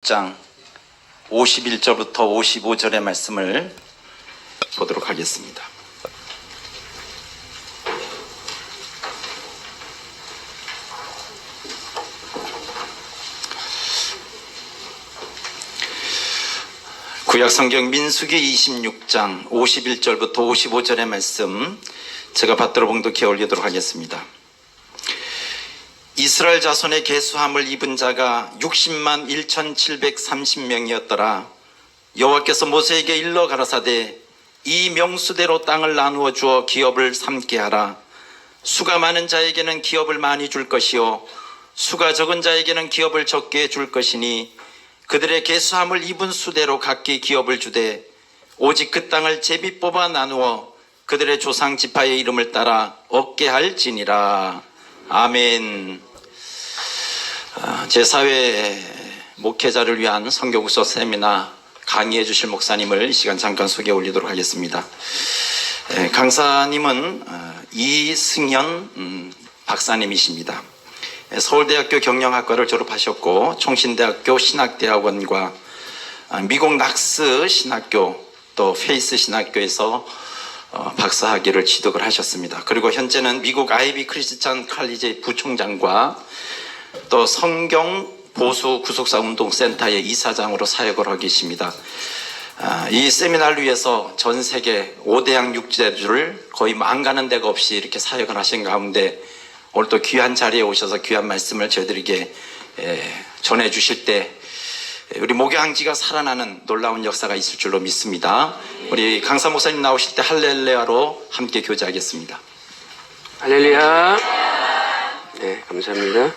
26장 51절부터 55절의 말씀을 보도록 하겠습니다. 구약성경 민수기 26장 51절부터 55절의 말씀 제가 받들어 봉독해 올리도록 하겠습니다. 이스라엘 자손의 계수함을 입은 자가 60만 1730명이었더라. 여호와께서 모세에게 일러 가라사대 이 명수대로 땅을 나누어 주어 기업을 삼게 하라. 수가 많은 자에게는 기업을 많이 줄 것이요 수가 적은 자에게는 기업을 적게 줄 것이니 그들의 계수함을 입은 수대로 각기 기업을 주되 오직 그 땅을 제비 뽑아 나누어 그들의 조상 지파의 이름을 따라 얻게 할지니라. 아멘. 제4회 목회자를 위한 선교국서 세미나 강의해 주실 목사님을 이 시간 잠깐 소개해 올리도록 하겠습니다. 강사님은 이승현 박사님이십니다. 서울대학교 경영학과를 졸업하셨고 총신대학교 신학대학원과 미국 낙스 신학교 또 페이스 신학교에서 박사학위를 취득을 하셨습니다. 그리고 현재는 미국 아이비 크리스찬 칼리지 부총장과 또 성경 보수 구속사 운동센터의 이사장으로 사역을 하고 계십니다. 이 세미나를 위해서 전 세계 5대양 육제주를 거의 안 가는 데가 없이 이렇게 사역을 하신 가운데 오늘 또 귀한 자리에 오셔서 귀한 말씀을 저희들에게 전해 주실 때 우리 목양지가 살아나는 놀라운 역사가 있을 줄로 믿습니다. 우리 강사 목사님 나오실 때 할렐루야로 함께 교제하겠습니다. 할렐루야. 네, 감사합니다.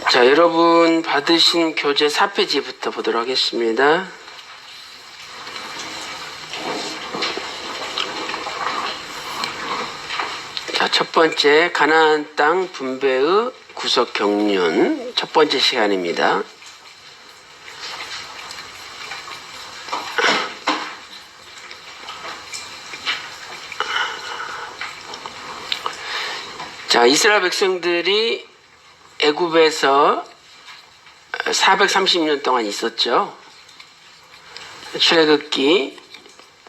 자, 여러분 받으신 교재 4페이지부터 보도록 하겠습니다. 자, 첫 번째 가나안 땅 분배의 구속 경륜 첫 번째 시간입니다. 자, 이스라엘 백성들이 애굽에서 430년 동안 있었죠. 출애굽기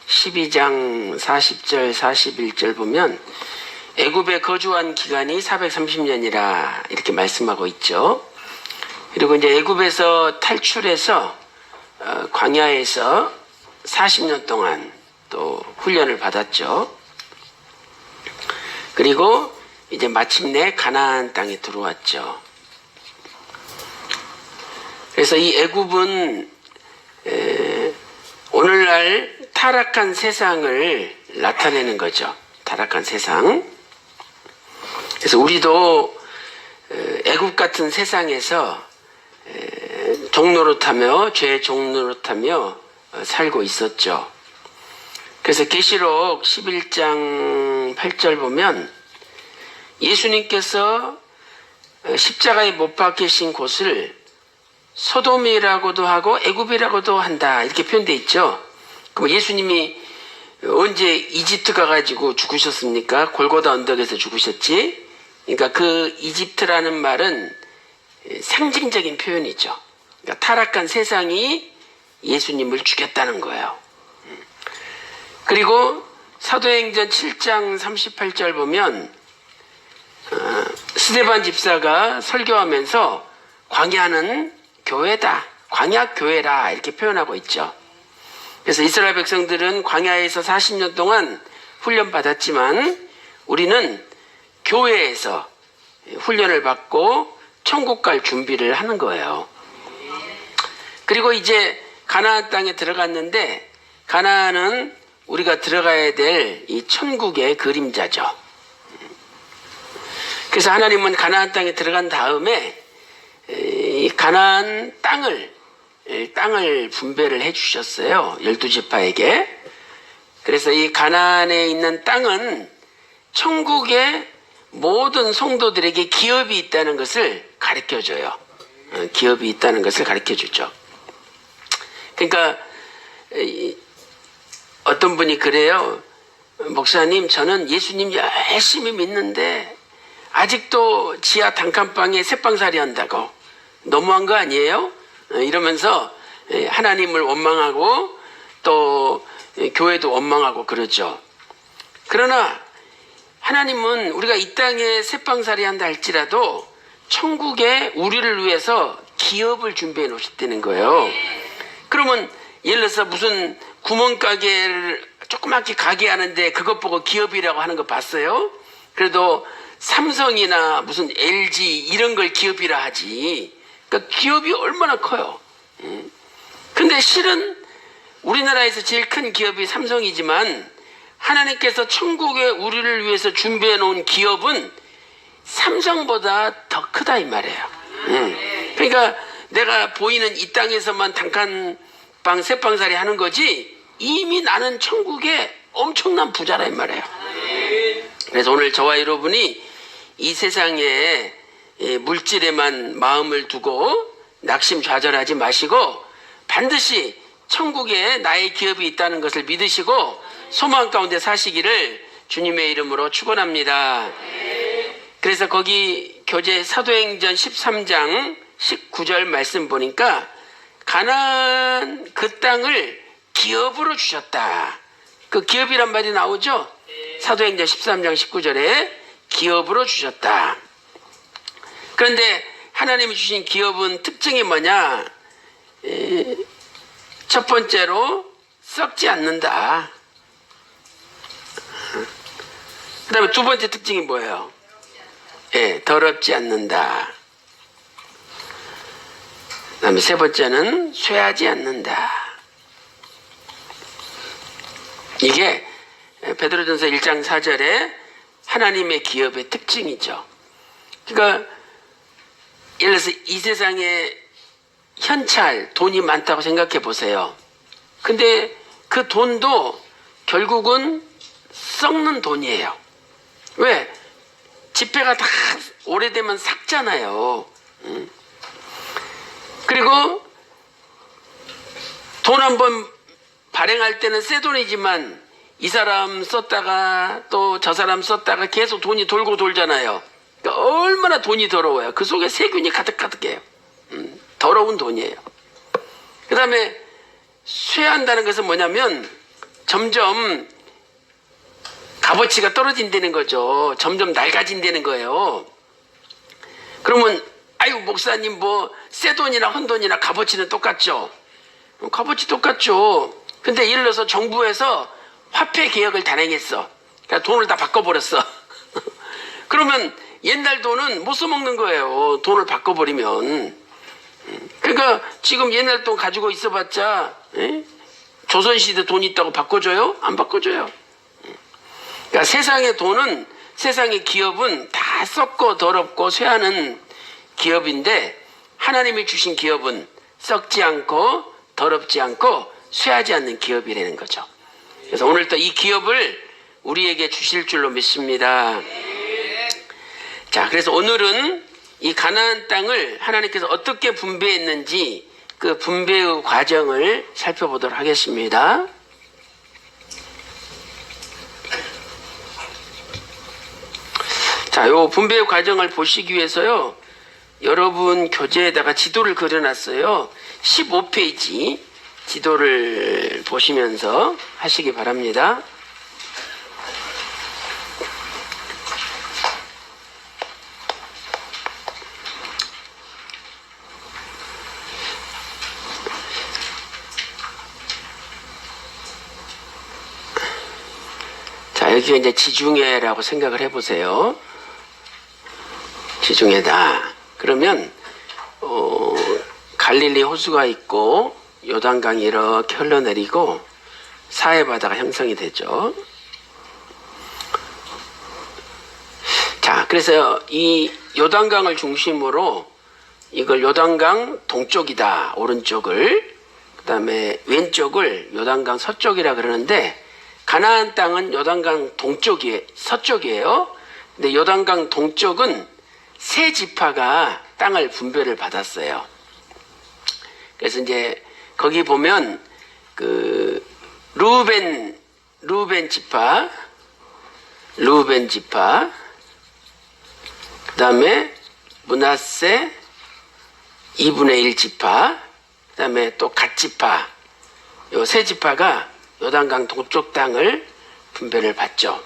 12장 40절 41절 보면 애굽에 거주한 기간이 430년이라 이렇게 말씀하고 있죠. 그리고 이제 애굽에서 탈출해서 광야에서 40년 동안 또 훈련을 받았죠. 그리고 이제 마침내 가나안 땅에 들어왔죠. 그래서 이 애굽은 오늘날 타락한 세상을 나타내는 거죠. 타락한 세상. 그래서 우리도 애굽 같은 세상에서 종노릇하며 죄의 종노릇하며 살고 있었죠. 그래서 계시록 11장 8절 보면 예수님께서 십자가에 못 박히신 곳을 소돔이라고도 하고 애굽이라고도 한다 이렇게 표현되어 있죠. 그럼 예수님이 언제 이집트 가가지고 죽으셨습니까? 골고다 언덕에서 죽으셨지. 그러니까 그 이집트라는 말은 상징적인 표현이죠. 그러니까 타락한 세상이 예수님을 죽였다는 거예요. 그리고 사도행전 7장 38절 보면 스데반 집사가 설교하면서 광야는 교회다, 광야 교회라 이렇게 표현하고 있죠. 그래서 이스라엘 백성들은 광야에서 40년 동안 훈련받았지만 우리는 교회에서 훈련을 받고 천국 갈 준비를 하는 거예요. 그리고 이제 가나안 땅에 들어갔는데 가나안은 우리가 들어가야 될 이 천국의 그림자죠. 그래서 하나님은 가나안 땅에 들어간 다음에 이 가나안 땅을 분배를 해주셨어요. 12지파에게. 그래서 이 가나안에 있는 땅은 천국의 모든 성도들에게 기업이 있다는 것을 가르쳐줘요. 기업이 있다는 것을 가르쳐주죠. 그러니까 어떤 분이 그래요. 목사님, 저는 예수님 열심히 믿는데 아직도 지하 단칸방에 새빵살이 한다고. 너무한 거 아니에요? 이러면서 하나님을 원망하고 또 교회도 원망하고 그러죠. 그러나 하나님은 우리가 이 땅에 새빵살이 한다 할지라도 천국에 우리를 위해서 기업을 준비해 놓으셨다는 거예요. 그러면 예를 들어서 무슨 구멍가게를 조그맣게 가게 하는데 그것 보고 기업이라고 하는 거 봤어요? 그래도 삼성이나 무슨 LG 이런 걸 기업이라 하지. 그러니까 기업이 얼마나 커요. 근데 실은 우리나라에서 제일 큰 기업이 삼성이지만 하나님께서 천국에 우리를 위해서 준비해 놓은 기업은 삼성보다 더 크다 이 말이에요. 그러니까 내가 보이는 이 땅에서만 단칸방 새빵살이 하는 거지 이미 나는 천국에 엄청난 부자라 이 말이에요. 그래서 오늘 저와 여러분이 이 세상에 물질에만 마음을 두고 낙심좌절하지 마시고 반드시 천국에 나의 기업이 있다는 것을 믿으시고 소망 가운데 사시기를 주님의 이름으로 축원합니다. 그래서 거기 교재 사도행전 13장 19절 말씀 보니까 가나안 그 땅을 기업으로 주셨다. 그 기업이란 말이 나오죠. 사도행전 13장 19절에 기업으로 주셨다. 그런데 하나님이 주신 기업은 특징이 뭐냐? 첫 번째로 썩지 않는다. 그 다음에 두 번째 특징이 뭐예요? 더럽지 않는다. 그 다음에 세 번째는 쇠하지 않는다. 이게 베드로전서 1장 4절에 하나님의 기업의 특징이죠. 그러니까 예를 들어서 이 세상에 현찰, 돈이 많다고 생각해 보세요. 근데 그 돈도 결국은 썩는 돈이에요. 왜? 지폐가 다 오래되면 삭잖아요. 그리고 돈 한번 발행할 때는 새 돈이지만 이 사람 썼다가 또 저 사람 썼다가 계속 돈이 돌고 돌잖아요. 그러니까 얼마나 돈이 더러워요. 그 속에 세균이 가득가득해요. 더러운 돈이에요. 그 다음에 쇠한다는 것은 뭐냐면 점점 값어치가 떨어진다는 거죠. 점점 낡아진다는 거예요. 그러면 아이고 목사님 뭐 새 돈이나 헌 돈이나 값어치는 똑같죠. 값어치 똑같죠. 근데 예를 들어서 정부에서 화폐 개혁을 단행했어. 그러니까 돈을 다 바꿔버렸어. 그러면 옛날 돈은 못 써먹는 거예요. 돈을 바꿔버리면. 그러니까 지금 옛날 돈 가지고 있어봤자 조선시대 돈 있다고 바꿔줘요? 안 바꿔줘요. 그러니까 세상의 돈은, 세상의 기업은 다 썩고 더럽고 쇠하는 기업인데 하나님이 주신 기업은 썩지 않고 더럽지 않고 쇠하지 않는 기업이라는 거죠. 그래서 오늘 또 이 기업을 우리에게 주실 줄로 믿습니다. 자, 그래서 오늘은 이 가나안 땅을 하나님께서 어떻게 분배했는지 그 분배의 과정을 살펴보도록 하겠습니다. 자, 요 분배의 과정을 보시기 위해서요, 여러분 교재에다가 지도를 그려놨어요. 15페이지 지도를 보시면서 하시기 바랍니다. 자, 여기가 이제 지중해라고 생각을 해보세요. 지중해다. 그러면 갈릴리 호수가 있고 요단강이 이렇게 흘러내리고 사해바다가 형성이 되죠. 자, 그래서 이 요단강을 중심으로 이걸 요단강 동쪽이다, 오른쪽을. 그 다음에 왼쪽을 요단강 서쪽이라 그러는데 가나안 땅은 요단강 서쪽이에요. 근데 요단강 동쪽은 세 지파가 땅을 분배를 받았어요. 그래서 이제 거기 보면 그 루벤 루벤 지파, 그 다음에 므낫세 2분의 1 지파, 그 다음에 또 갓 지파, 요 세 지파가 요단강 동쪽 땅을 분배를 받죠.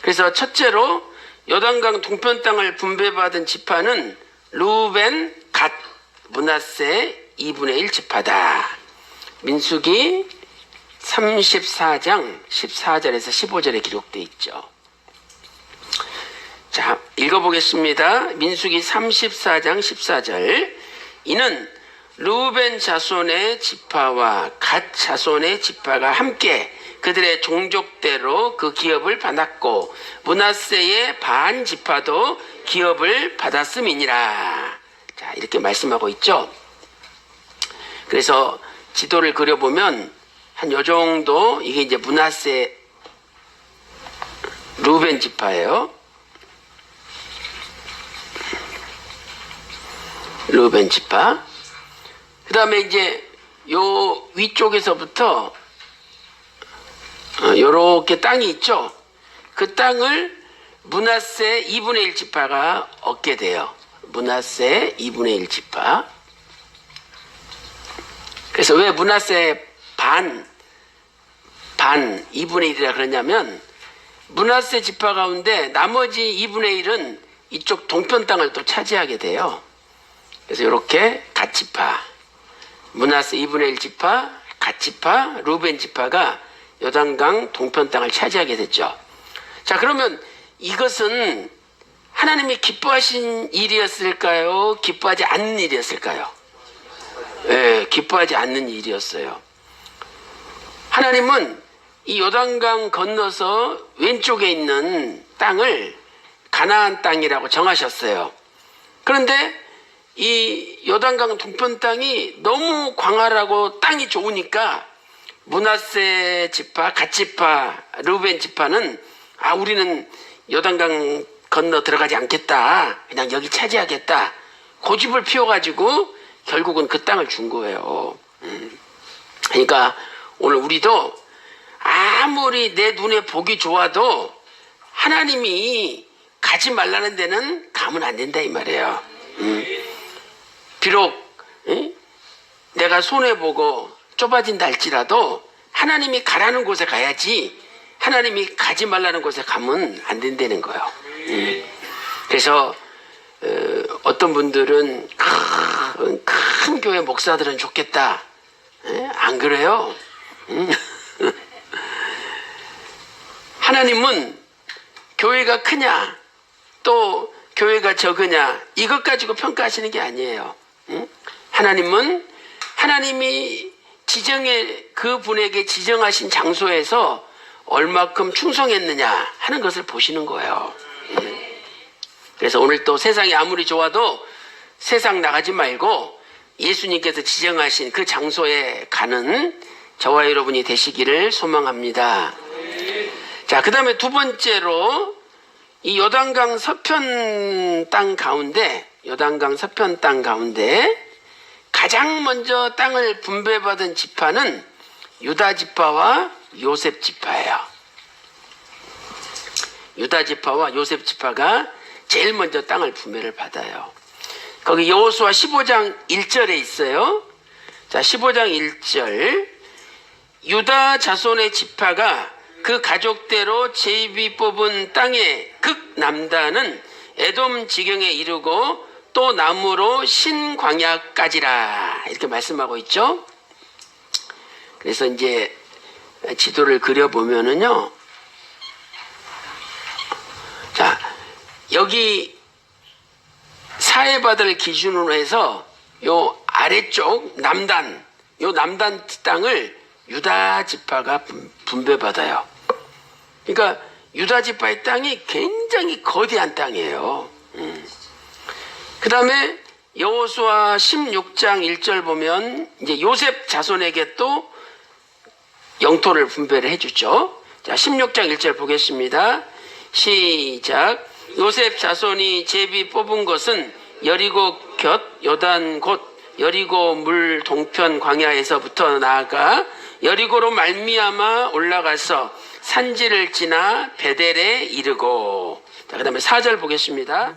그래서 첫째로 요단강 동편 땅을 분배받은 지파는 루벤, 갓, 므낫세 2분의 1 지파다. 민수기 34장 14절에서 15절에 기록되어 있죠. 자, 읽어보겠습니다. 민수기 34장 14절. 이는 루벤 자손의 지파와 갓 자손의 지파가 함께 그들의 종족대로 그 기업을 받았고 므낫세의 반 지파도 기업을 받았음이니라. 자, 이렇게 말씀하고 있죠. 그래서 지도를 그려보면 한 요 정도, 이게 이제 므낫세 루벤 지파예요. 루벤 지파. 그 다음에 이제 요 위쪽에서부터 요렇게 땅이 있죠. 그 땅을 므낫세 2분의 1 지파가 얻게 돼요. 므낫세 2분의 1 지파. 그래서 왜 므낫세 반 2분의 1이라 그러냐면 므낫세 지파 가운데 나머지 2분의 1은 이쪽 동편 땅을 또 차지하게 돼요. 그래서 이렇게 갓 지파, 므낫세 2분의 1 지파, 갓 지파, 루벤 지파가 요단강 동편 땅을 차지하게 됐죠. 자, 그러면 이것은 하나님이 기뻐하신 일이었을까요? 기뻐하지 않는 일이었을까요? 네, 기뻐하지 않는 일이었어요. 하나님은 이 요단강 건너서 왼쪽에 있는 땅을 가나안 땅이라고 정하셨어요. 그런데 이 요단강 동편 땅이 너무 광활하고 땅이 좋으니까 므낫세 지파, 갓 지파, 루벤 지파는 우리는 요단강 건너 들어가지 않겠다. 그냥 여기 차지하겠다. 고집을 피워가지고 결국은 그 땅을 준 거예요. 그러니까 오늘 우리도 아무리 내 눈에 보기 좋아도 하나님이 가지 말라는 데는 가면 안 된다 이 말이에요. 비록 내가 손해보고 좁아진다 할지라도 하나님이 가라는 곳에 가야지 하나님이 가지 말라는 곳에 가면 안 된다는 거예요. 그래서 어떤 분들은 큰 교회 목사들은 좋겠다. 안 그래요? 하나님은 교회가 크냐 또 교회가 적으냐 이것 가지고 평가하시는 게 아니에요. 하나님은 하나님이 그 분에게 지정하신 장소에서 얼마큼 충성했느냐 하는 것을 보시는 거예요. 그래서 오늘 또 세상이 아무리 좋아도 세상 나가지 말고 예수님께서 지정하신 그 장소에 가는 저와 여러분이 되시기를 소망합니다. 자, 그 다음에 두 번째로 이 요단강 서편 땅 가운데 가장 먼저 땅을 분배받은 지파는 유다 지파와 요셉 지파예요. 유다 지파와 요셉 지파가 제일 먼저 땅을 분배를 받아요. 거기 여호수아 15장 1절에 있어요. 자, 15장 1절. 유다 자손의 지파가 그 가족대로 제비 뽑은 땅의 극남단은 에돔 지경에 이르고 또 남으로 신광야까지라 이렇게 말씀하고 있죠. 그래서 이제 지도를 그려보면은요. 자, 여기 사해바다를 기준으로 해서 요 아래쪽 남단 땅을 유다 지파가 분배받아요. 그러니까 유다 지파의 땅이 굉장히 거대한 땅이에요. 그 다음에 여호수아 16장 1절 보면 이제 요셉 자손에게 또 영토를 분배를 해주죠. 자, 16장 1절 보겠습니다. 시작. 요셉 자손이 제비 뽑은 것은 여리고 곁 요단 곧 여리고 물 동편 광야에서부터 나아가 여리고로 말미암아 올라가서 산지를 지나 베델에 이르고. 자, 그다음에 4절 보겠습니다.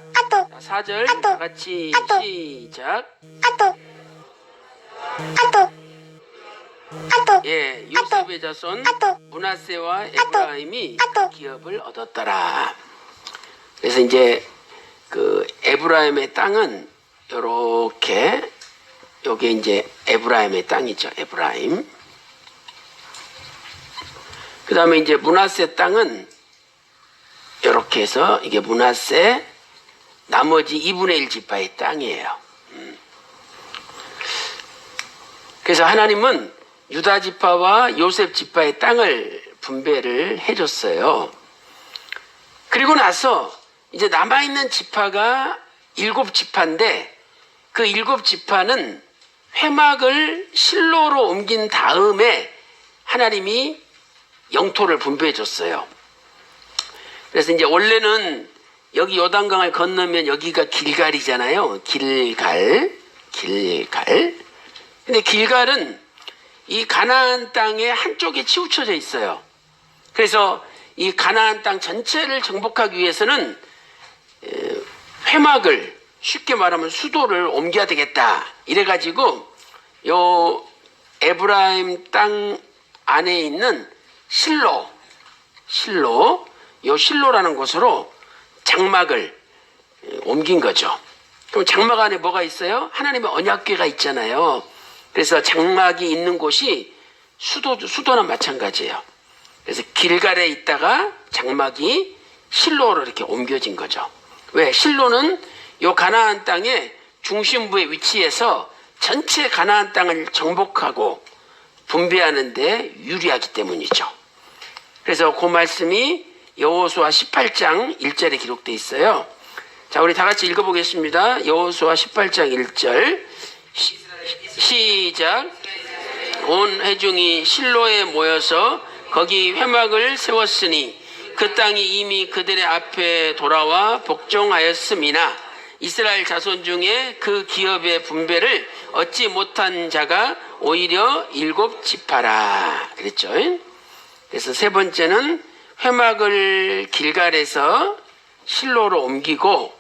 4절 다 같이 시작. 예, 요셉의 자손 므낫세와 에브라임이 기업을 얻었더라. 그래서 이제 그 에브라임의 땅은 요렇게, 요게 이제 에브라임의 땅이죠. 에브라임. 그 다음에 이제 므낫세 땅은 요렇게 해서 이게 므낫세 나머지 2분의 1 지파의 땅이에요. 그래서 하나님은 유다 지파와 요셉 지파의 땅을 분배를 해줬어요. 그리고 나서 이제 남아있는 지파가 7지파인데 그 7지파는 회막을 실로로 옮긴 다음에 하나님이 영토를 분배해 줬어요. 그래서 이제 원래는 여기 요단강을 건너면 여기가 길갈이잖아요. 길갈. 근데 길갈은 이 가나안 땅의 한쪽에 치우쳐져 있어요. 그래서 이 가나안 땅 전체를 정복하기 위해서는 회막을, 쉽게 말하면 수도를 옮겨야 되겠다. 이래가지고 요 에브라임 땅 안에 있는 요 실로라는 곳으로 장막을 옮긴 거죠. 그럼 장막 안에 뭐가 있어요? 하나님의 언약궤가 있잖아요. 그래서 장막이 있는 곳이 수도나 마찬가지예요. 그래서 길갈에 있다가 장막이 실로로 이렇게 옮겨진 거죠. 왜? 실로는 요 가나안 땅의 중심부에 위치해서 전체 가나안 땅을 정복하고 분배하는 데 유리하기 때문이죠. 그래서 그 말씀이 여호수아 18장 1절에 기록되어 있어요. 자, 우리 다 같이 읽어보겠습니다. 여호수아 18장 1절 시작. 온 회중이 실로에 모여서 거기 회막을 세웠으니 그 땅이 이미 그들의 앞에 돌아와 복종하였음이나 이스라엘 자손 중에 그 기업의 분배를 얻지 못한 자가 오히려 7지파라 그랬죠. 그래서 세 번째는 회막을 길갈에서 실로로 옮기고,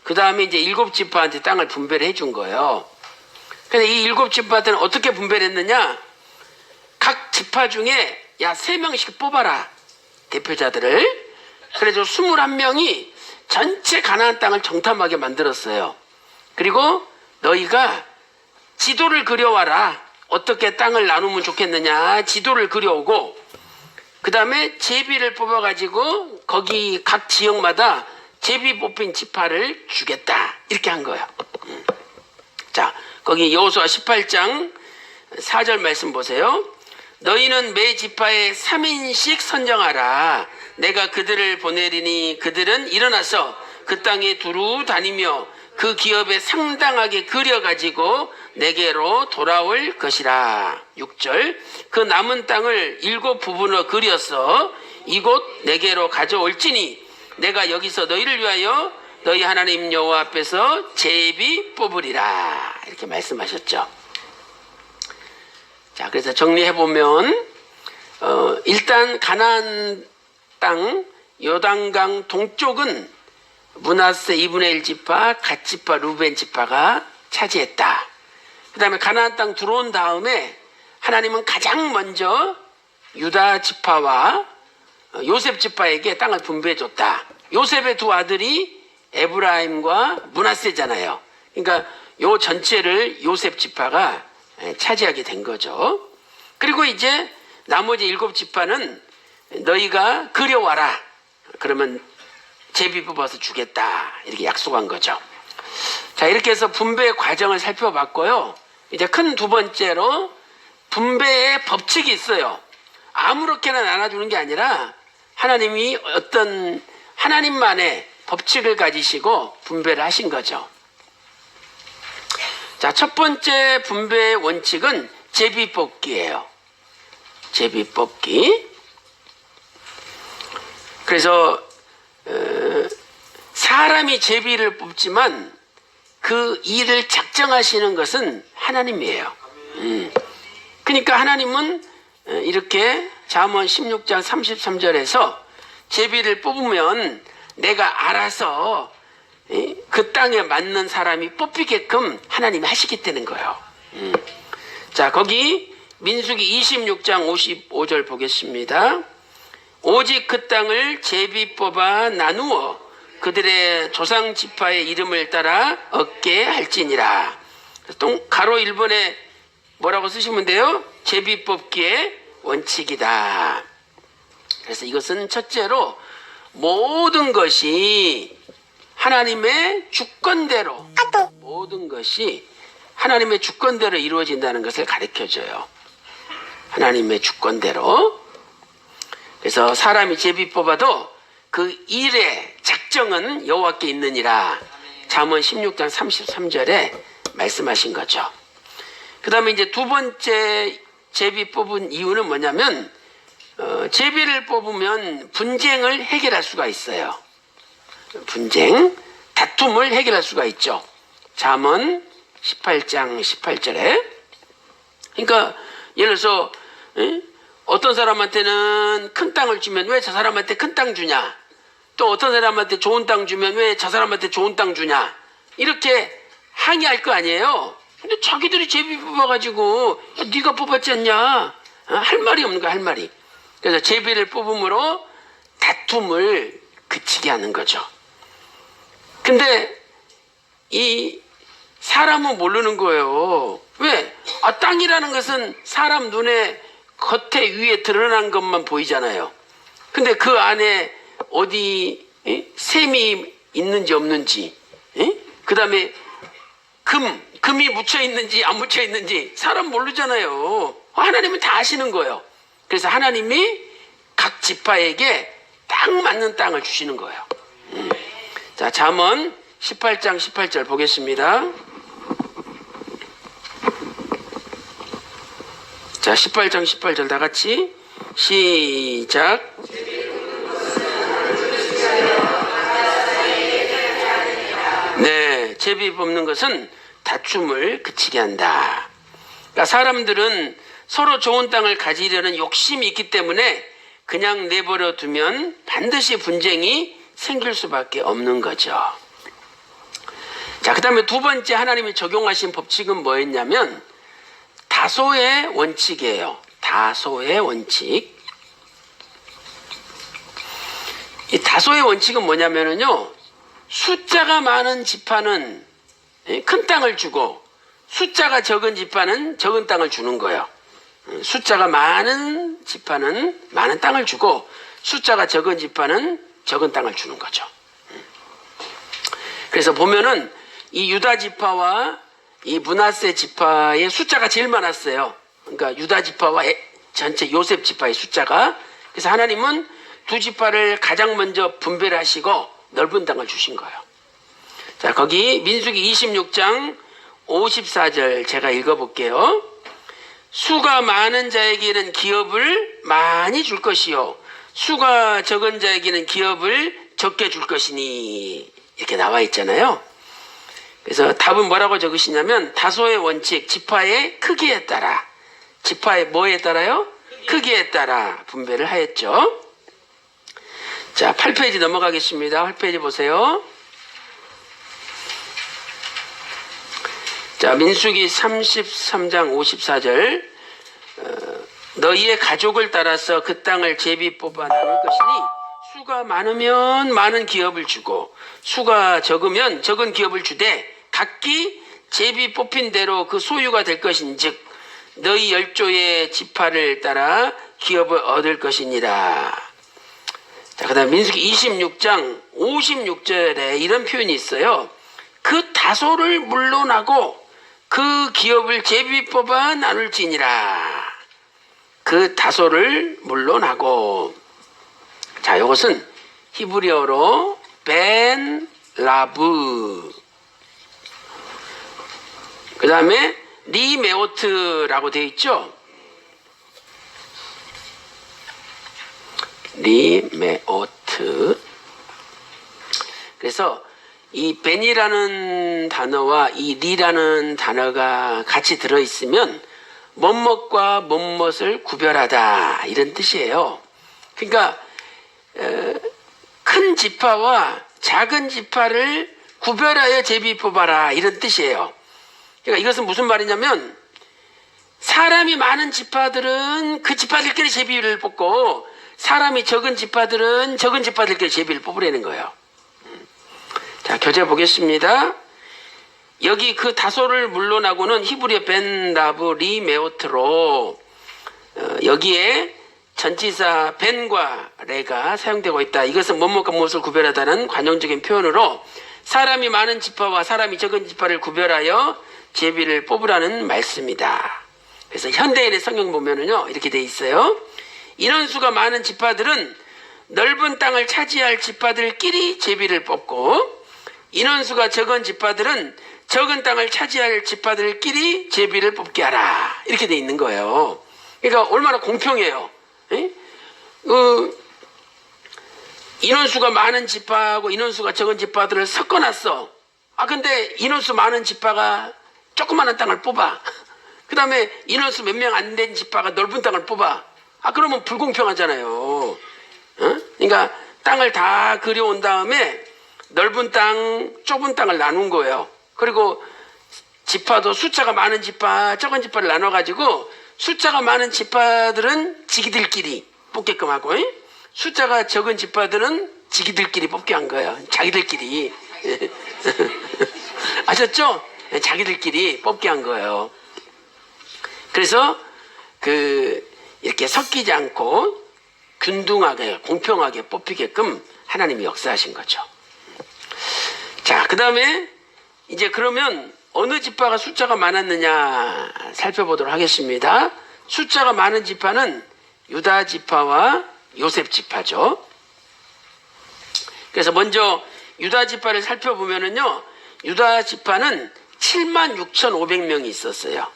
그 다음에 이제 7지파한테 땅을 분배를 해준 거예요. 근데 이 7지파한테는 어떻게 분배를 했느냐? 각 지파 중에 3명씩 뽑아라, 대표자들을. 그래서 21명이 전체 가나안 땅을 정탐하게 만들었어요. 그리고 너희가 지도를 그려와라. 어떻게 땅을 나누면 좋겠느냐, 지도를 그려오고, 그 다음에 제비를 뽑아가지고 거기 각 지역마다 제비 뽑힌 지파를 주겠다, 이렇게 한 거예요. 자, 거기 여호수아 18장 4절 말씀 보세요. 너희는 매 지파에 3인씩 선정하라. 내가 그들을 보내리니 그들은 일어나서 그 땅에 두루 다니며 그 기업에 상당하게 그려가지고 내게로 돌아올 것이라. 6절 그 남은 땅을 7부분으로 그려서 이곳 내게로 가져올지니 내가 여기서 너희를 위하여 너희 하나님 여호와 앞에서 제비 뽑으리라, 이렇게 말씀하셨죠. 자, 그래서 정리해보면 일단 가나안 땅 요단강 동쪽은 므낫세 2분의 1지파, 갓지파, 루벤지파가 차지했다. 그 다음에 가나안 땅 들어온 다음에 하나님은 가장 먼저 유다 지파와 요셉 지파에게 땅을 분배해줬다. 요셉의 두 아들이 에브라임과 므낫세잖아요. 그러니까 요 전체를 요셉 지파가 차지하게 된 거죠. 그리고 이제 나머지 7지파는 너희가 그려와라. 그러면 제비 뽑아서 주겠다, 이렇게 약속한 거죠. 자, 이렇게 해서 분배 과정을 살펴봤고요. 이제 큰 두 번째로 분배의 법칙이 있어요. 아무렇게나 나눠주는 게 아니라 하나님이 어떤 하나님만의 법칙을 가지시고 분배를 하신 거죠. 자, 첫 번째 분배의 원칙은 제비 뽑기예요. 제비 뽑기. 그래서 사람이 제비를 뽑지만 그 일을 작정하시는 것은 하나님이에요. 그러니까 하나님은 이렇게 잠언 16장 33절에서 제비를 뽑으면 내가 알아서 그 땅에 맞는 사람이 뽑히게끔 하나님이 하시겠다는 거예요. 자, 거기 민수기 26장 55절 보겠습니다. 오직 그 땅을 제비 뽑아 나누어 그들의 조상 지파의 이름을 따라 얻게 할지니라. 또 가로 1번에 뭐라고 쓰시면 돼요? 제비 뽑기의 원칙이다. 그래서 이것은 첫째로 모든 것이 하나님의 주권대로, 모든 것이 하나님의 주권대로 이루어진다는 것을 가르쳐줘요. 하나님의 주권대로. 그래서 사람이 제비 뽑아도 그 일의 작정은 여호와께 있느니라. 잠언 16장 33절에 말씀하신 거죠. 그 다음에 이제 두 번째 제비 뽑은 이유는 뭐냐면 제비를 뽑으면 분쟁을 해결할 수가 있어요. 분쟁, 다툼을 해결할 수가 있죠. 잠언 18장 18절에. 그러니까 예를 들어서 어떤 사람한테는 큰 땅을 주면 왜 저 사람한테 큰 땅 주냐, 또 어떤 사람한테 좋은 땅 주면 왜 저 사람한테 좋은 땅 주냐, 이렇게 항의할 거 아니에요. 근데 자기들이 제비 뽑아가지고 네가 뽑았지 않냐, 할 말이 없는 거야, 할 말이. 그래서 제비를 뽑음으로 다툼을 그치게 하는 거죠. 근데 이 사람은 모르는 거예요. 왜? 땅이라는 것은 사람 눈에 겉에 위에 드러난 것만 보이잖아요. 근데 그 안에 어디 샘이 있는지 없는지, 그 다음에 금이 묻혀 있는지 안 묻혀 있는지 사람 모르잖아요. 하나님은 다 아시는 거예요. 그래서 하나님이 각 지파에게 딱 맞는 땅을 주시는 거예요. 자, 잠언 18장 18절 보겠습니다. 자, 18장 18절 다 같이 시작. 네, 제비 뽑는 것은 다툼을 그치게 한다. 그러니까 사람들은 서로 좋은 땅을 가지려는 욕심이 있기 때문에 그냥 내버려 두면 반드시 분쟁이 생길 수밖에 없는 거죠. 자, 그 다음에 두 번째 하나님이 적용하신 법칙은 뭐였냐면 다소의 원칙이에요. 다소의 원칙. 이 다소의 원칙은 뭐냐면요, 숫자가 많은 지파는 큰 땅을 주고 숫자가 적은 지파는 적은 땅을 주는 거예요. 숫자가 많은 지파는 많은 땅을 주고 숫자가 적은 지파는 적은 땅을 주는 거죠. 그래서 보면은 이 유다 지파와 이 므낫세 지파의 숫자가 제일 많았어요. 그러니까 유다 지파와 전체 요셉 지파의 숫자가. 그래서 하나님은 두 지파를 가장 먼저 분별하시고 넓은 땅을 주신 거예요. 자, 거기 민수기 26장 54절 제가 읽어볼게요. 수가 많은 자에게는 기업을 많이 줄 것이요 수가 적은 자에게는 기업을 적게 줄 것이니, 이렇게 나와 있잖아요. 그래서 답은 뭐라고 적으시냐면 다소의 원칙, 지파의 크기에 따라, 지파의 뭐에 따라요? 크기에 따라 분배를 하였죠. 자, 8페이지 넘어가겠습니다. 8페이지 보세요. 자, 민수기 33장 54절. 너희의 가족을 따라서 그 땅을 제비 뽑아 나눌 것이니 수가 많으면 많은 기업을 주고 수가 적으면 적은 기업을 주되 각기 제비 뽑힌 대로 그 소유가 될 것인즉 너희 열조의 지파를 따라 기업을 얻을 것이니라. 자, 그 다음 민수기 26장 56절에 이런 표현이 있어요. 그 다소를 물론하고 그 기업을 제비 뽑아 나눌지니라. 그 다소를 물론하고. 자, 이것은 히브리어로 벤 라브, 그 다음에 리메오트라고 되어 있죠. 리메오트. 그래서 이 벤이라는 단어와 이 리라는 단어가 같이 들어있으면 뭐뭇과 뭐뭇을 구별하다 이런 뜻이에요. 그러니까 큰 지파와 작은 지파를 구별하여 제비 뽑아라 이런 뜻이에요. 그러니까 이것은 무슨 말이냐면 사람이 많은 지파들은 그 지파들끼리 제비를 뽑고 사람이 적은 지파들은 적은 지파들끼리 제비를 뽑으라는 거예요. 자, 교재 보겠습니다. 여기 그 다소를 물론하고는 히브리어 벤 라브 리 메오트로 여기에 전치사 벤과 레가 사용되고 있다. 이것은 뭐뭇과 무엇을 구별하다는 관용적인 표현으로 사람이 많은 지파와 사람이 적은 지파를 구별하여 제비를 뽑으라는 말씀이다. 그래서 현대인의 성경 보면은요 이렇게 돼 있어요. 인원수가 많은 지파들은 넓은 땅을 차지할 지파들끼리 제비를 뽑고 인원수가 적은 지파들은 적은 땅을 차지할 지파들끼리 제비를 뽑게 하라 이렇게 돼 있는 거예요. 그러니까 얼마나 공평해요. 인원수가 많은 지파하고 인원수가 적은 지파들을 섞어놨어. 근데 인원수 많은 지파가 조그마한 땅을 뽑아. 그 다음에 인원수 몇 명 안 된 지파가 넓은 땅을 뽑아. 그러면 불공평하잖아요. 그러니까 땅을 다 그려온 다음에 넓은 땅, 좁은 땅을 나눈 거예요. 그리고 지파도 숫자가 많은 지파, 적은 지파를 나눠가지고 숫자가 많은 지파들은 지기들끼리 뽑게끔 하고 숫자가 적은 지파들은 지기들끼리 뽑게 한 거예요. 자기들끼리. 아셨죠? 자기들끼리 뽑게 한 거예요. 그래서 이렇게 섞이지 않고 균등하게 공평하게 뽑히게끔 하나님이 역사하신 거죠. 자, 그 다음에 이제 그러면 어느 지파가 숫자가 많았느냐 살펴보도록 하겠습니다. 숫자가 많은 지파는 유다 지파와 요셉 지파죠. 그래서 먼저 유다 지파를 살펴보면은요, 유다 지파는 76,500명이 있었어요.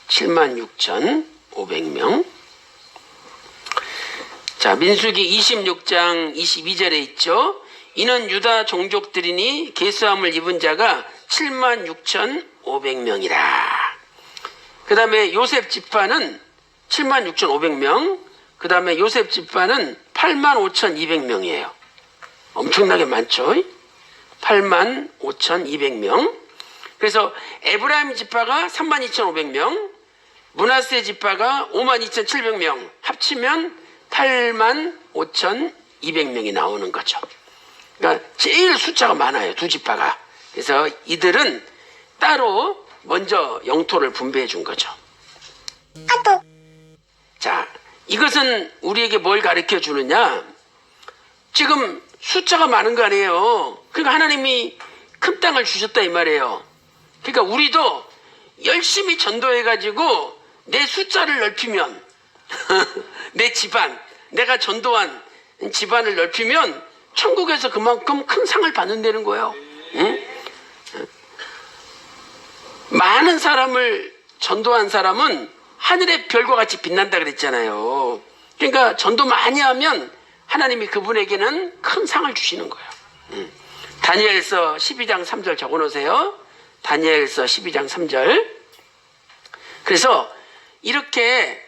76,500명. 자, 민수기 26장 22절에 있죠. 이는 유다 종족들이니 계수함을 입은 자가 76,500명이라. 그 다음에 요셉 지파는 76,500명. 그 다음에 요셉 지파는 85,200명이에요. 엄청나게 많죠. 85,200명. 그래서 에브라임 지파가 32,500명, 므낫세 지파가 52,700명, 합치면 85,200명이 나오는 거죠. 그러니까 제일 숫자가 많아요, 두 지파가. 그래서 이들은 따로 먼저 영토를 분배해 준 거죠. 자, 이것은 우리에게 뭘 가르쳐 주느냐? 지금 숫자가 많은 거 아니에요. 그러니까 하나님이 큰 땅을 주셨다 이 말이에요. 그러니까 우리도 열심히 전도해가지고 내 숫자를 넓히면 내 집안, 내가 전도한 집안을 넓히면 천국에서 그만큼 큰 상을 받는다는 거예요. 응? 많은 사람을 전도한 사람은 하늘의 별과 같이 빛난다 그랬잖아요. 그러니까 전도 많이 하면 하나님이 그분에게는 큰 상을 주시는 거예요. 다니엘서 12장 3절 적어놓으세요. 다니엘서 12장 3절. 그래서 이렇게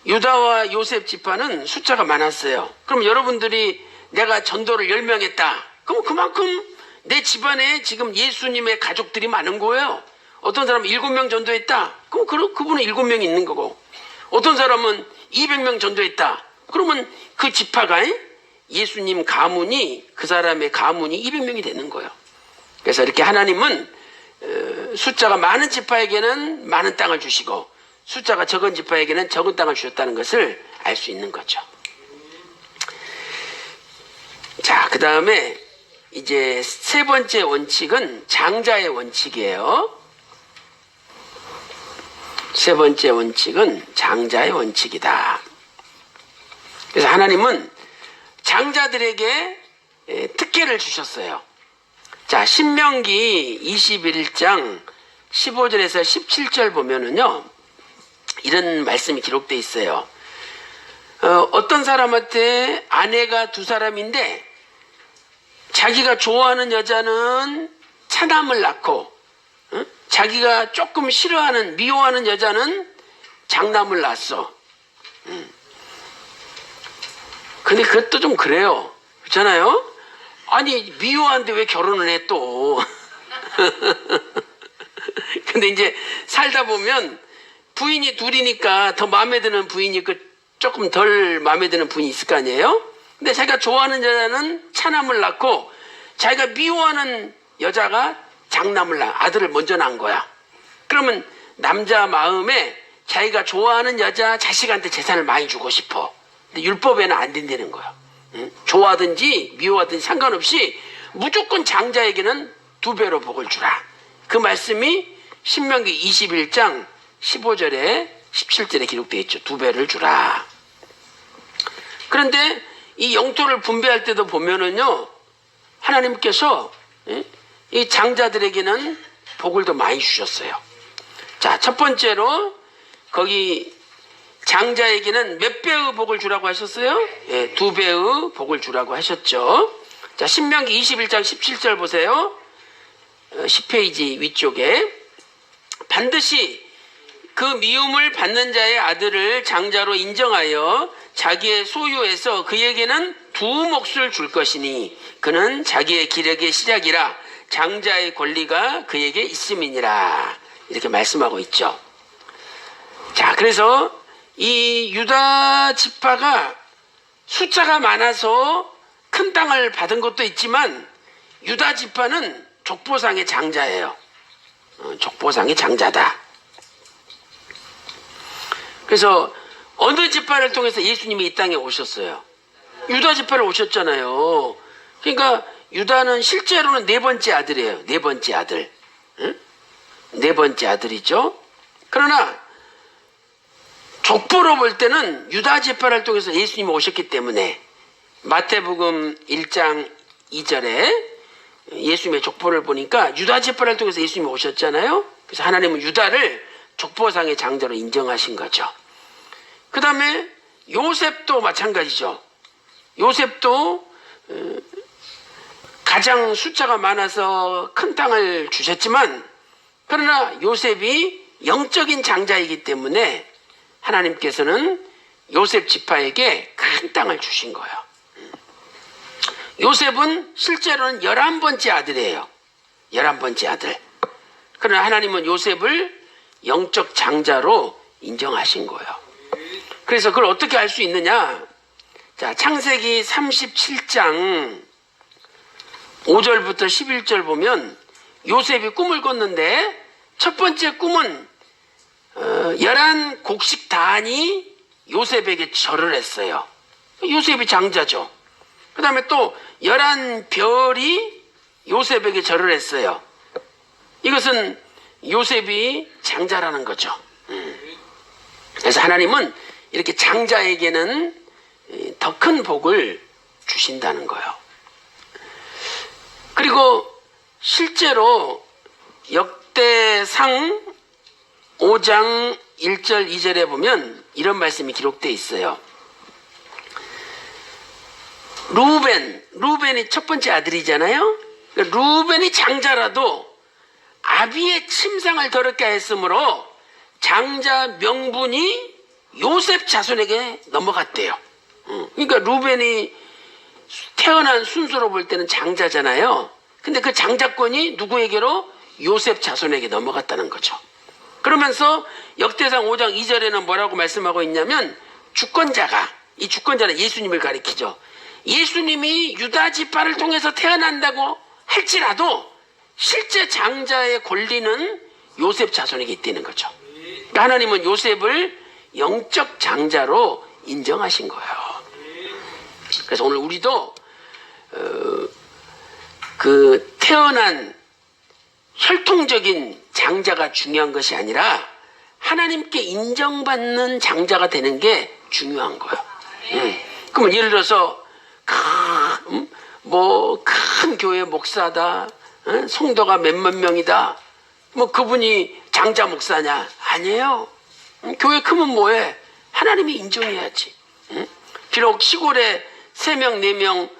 유다와 요셉 지파는 숫자가 많았어요. 그럼 여러분들이 내가 전도를 10명 했다. 그럼 그만큼 내 집안에 지금 예수님의 가족들이 많은 거예요. 어떤 사람은 7명 전도했다. 그럼 그분은 7명이 있는 거고. 어떤 사람은 200명 전도했다. 그러면 그 지파가 예수님 가문이, 그 사람의 가문이 200명이 되는 거예요. 그래서 이렇게 하나님은 숫자가 많은 지파에게는 많은 땅을 주시고 숫자가 적은 지파에게는 적은 땅을 주셨다는 것을 알 수 있는 거죠. 자, 그 다음에 이제 세 번째 원칙은 장자의 원칙이에요. 세 번째 원칙은 장자의 원칙이다. 그래서 하나님은 장자들에게 특権을 주셨어요. 자, 신명기 21장 15절에서 17절 보면은요, 이런 말씀이 기록되어 있어요. 어떤 사람한테 아내가 두 사람인데 자기가 좋아하는 여자는 차남을 낳고 자기가 조금 싫어하는, 미워하는 여자는 장남을 낳았어. 근데 그것도 좀 그래요. 그렇잖아요? 아니, 미워하는데 왜 결혼을 해 또? 근데 이제 살다 보면 부인이 둘이니까 더 마음에 드는 부인이 조금 덜 마음에 드는 부인이 있을 거 아니에요? 근데 자기가 좋아하는 여자는 차남을 낳고 자기가 미워하는 여자가 장남을 아들을 먼저 낳은 거야. 그러면 남자 마음에 자기가 좋아하는 여자 자식한테 재산을 많이 주고 싶어. 근데 율법에는 안 된다는 거야. 응? 좋아하든지 미워하든지 상관없이 무조건 장자에게는 2배로 복을 주라. 그 말씀이 신명기 21장 15절에 17절에 기록되어 있죠. 2배를 주라. 그런데 이 영토를 분배할 때도 보면은요, 하나님께서 이 장자들에게는 복을 더 많이 주셨어요. 자, 첫 번째로 거기 장자에게는 몇 배의 복을 주라고 하셨어요? 예, 2배의 복을 주라고 하셨죠. 자, 신명기 21장 17절 보세요. 10페이지 위쪽에 반드시 그 미움을 받는 자의 아들을 장자로 인정하여 자기의 소유에서 그에게는 2 몫을 줄 것이니 그는 자기의 기력의 시작이라 장자의 권리가 그에게 있음이니라. 이렇게 말씀하고 있죠. 자, 그래서 이 유다 지파가 숫자가 많아서 큰 땅을 받은 것도 있지만 유다 지파는 족보상의 장자예요. 족보상의 장자다. 그래서 어느 지파를 통해서 예수님이 이 땅에 오셨어요? 유다 지파를 오셨잖아요. 그러니까 유다는 실제로는 4번째 아들이에요. 4번째 아들. 응? 4번째 아들이죠. 그러나 족보로 볼 때는 유다 지파를 통해서 예수님이 오셨기 때문에 마태복음 1장 2절에 예수님의 족보를 보니까 유다 지파를 통해서 예수님이 오셨잖아요. 그래서 하나님은 유다를 족보상의 장자로 인정하신 거죠. 그 다음에 요셉도 마찬가지죠. 요셉도 가장 숫자가 많아서 큰 땅을 주셨지만 그러나 요셉이 영적인 장자이기 때문에 하나님께서는 요셉 지파에게 큰 땅을 주신 거예요. 요셉은 실제로는 11번째 아들이에요. 11번째 아들. 그러나 하나님은 요셉을 영적 장자로 인정하신 거예요. 그래서 그걸 어떻게 알 수 있느냐? 자, 창세기 37장 5절부터 11절 보면 요셉이 꿈을 꿨는데 첫 번째 꿈은 11곡식 단이 요셉에게 절을 했어요. 요셉이 장자죠. 그 다음에 또 11별이 요셉에게 절을 했어요. 이것은 요셉이 장자라는 거죠. 그래서 하나님은 이렇게 장자에게는 더 큰 복을 주신다는 거예요. 그리고 실제로 역대상 5장 1절 2절에 보면 이런 말씀이 기록되어 있어요. 루벤이 첫 번째 아들이잖아요. 그러니까 루벤이 장자라도 아비의 침상을 더럽게 했으므로 장자 명분이 요셉 자손에게 넘어갔대요. 그러니까 루벤이 태어난 순서로 볼 때는 장자잖아요. 근데 그 장자권이 누구에게로? 요셉 자손에게 넘어갔다는 거죠. 그러면서 역대상 5장 2절에는 뭐라고 말씀하고 있냐면 이 주권자는 예수님을 가리키죠. 예수님이 유다 지파를 통해서 태어난다고 할지라도 실제 장자의 권리는 요셉 자손에게 있다는 거죠. 그러니까 하나님은 요셉을 영적 장자로 인정하신 거예요. 그래서 오늘 우리도 그 태어난 혈통적인 장자가 중요한 것이 아니라 하나님께 인정받는 장자가 되는 게 중요한 거예요. 그러면 예를 들어서 큰 교회 목사다, 성도가 몇만 명이다, 그분이 장자 목사냐? 아니에요. 교회 크면 뭐해? 하나님이 인정해야지. 비록 시골에 3명, 4명,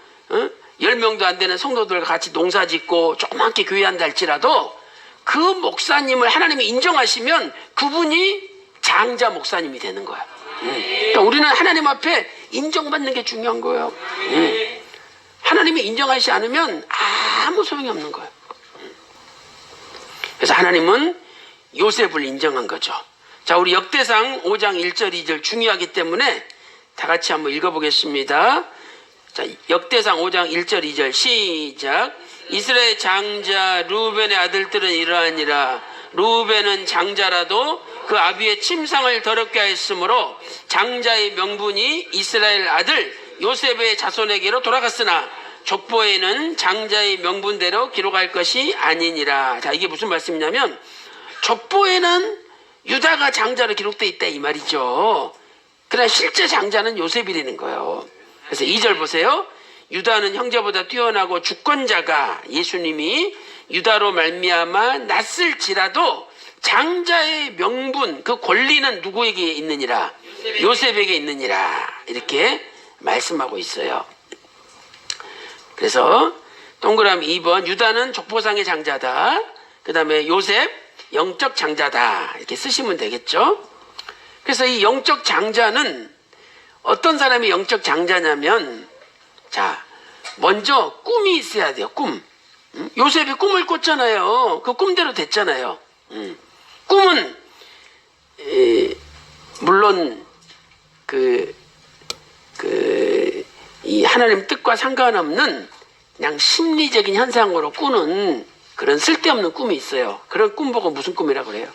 10명도 안 되는 성도들과 같이 농사 짓고 조그맣게 교회한다 할지라도 그 목사님을 하나님이 인정하시면 그분이 장자 목사님이 되는 거야. 그러니까 우리는 하나님 앞에 인정받는 게 중요한 거예요. 하나님이 인정하시지 않으면 아무 소용이 없는 거예요. 그래서 하나님은 요셉을 인정한 거죠. 자, 우리 역대상 5장 1절 2절 중요하기 때문에 다 같이 한번 읽어보겠습니다. 자, 역대상 5장 1절 2절 시작. 이스라엘 장자 루벤의 아들들은 이러하니라. 루벤은 장자라도 그 아비의 침상을 더럽게 하였으므로 장자의 명분이 이스라엘 아들 요셉의 자손에게로 돌아갔으나 족보에는 장자의 명분대로 기록할 것이 아니니라. 자, 이게 무슨 말씀이냐면 족보에는 유다가 장자로 기록되어 있다 이 말이죠. 그러나 실제 장자는 요셉이라는 거예요. 그래서 2절 보세요. 유다는 형제보다 뛰어나고 주권자가 예수님이 유다로 말미암아 났을지라도 장자의 명분 그 권리는 누구에게 있느니라? 요셉에게 있느니라. 이렇게 말씀하고 있어요. 그래서 동그라미 2번 유다는 족보상의 장자다. 그 다음에 요셉 영적 장자다. 이렇게 쓰시면 되겠죠. 그래서 이 영적 장자는 어떤 사람이 영적 장자냐면 자, 먼저 꿈이 있어야 돼요. 꿈. 요셉이 꿈을 꿨잖아요. 그 꿈대로 됐잖아요. 꿈은 물론 이 하나님 뜻과 상관없는 그냥 심리적인 현상으로 꾸는 그런 쓸데없는 꿈이 있어요. 그런 꿈 보고 무슨 꿈이라 그래요?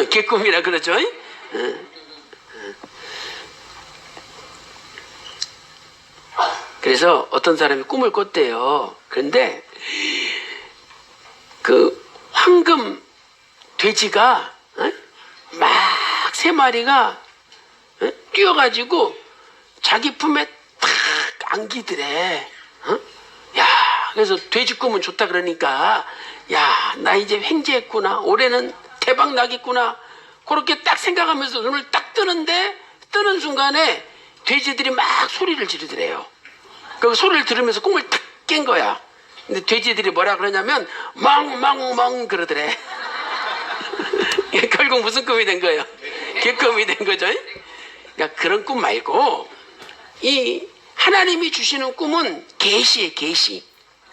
개꿈이라 그러죠. 그래서 어떤 사람이 꿈을 꿨대요. 그런데 그 황금 돼지가 막 3마리가 뛰어가지고 자기 품에 탁 안기더래. 야, 그래서 돼지 꿈은 좋다 그러니까 야, 나 이제 횡재했구나. 올해는 대박 나겠구나. 그렇게 딱 생각하면서 눈을 딱 뜨는데 뜨는 순간에 돼지들이 막 소리를 지르더래요. 그 소리를 들으면서 꿈을 탁 깬 거야. 근데 돼지들이 뭐라 그러냐면 멍멍멍 그러더래. 결국 무슨 꿈이 된 거예요? 개꿈이 된 거죠. 그러니까 그런 꿈 말고 이 하나님이 주시는 꿈은 계시예요. 계시.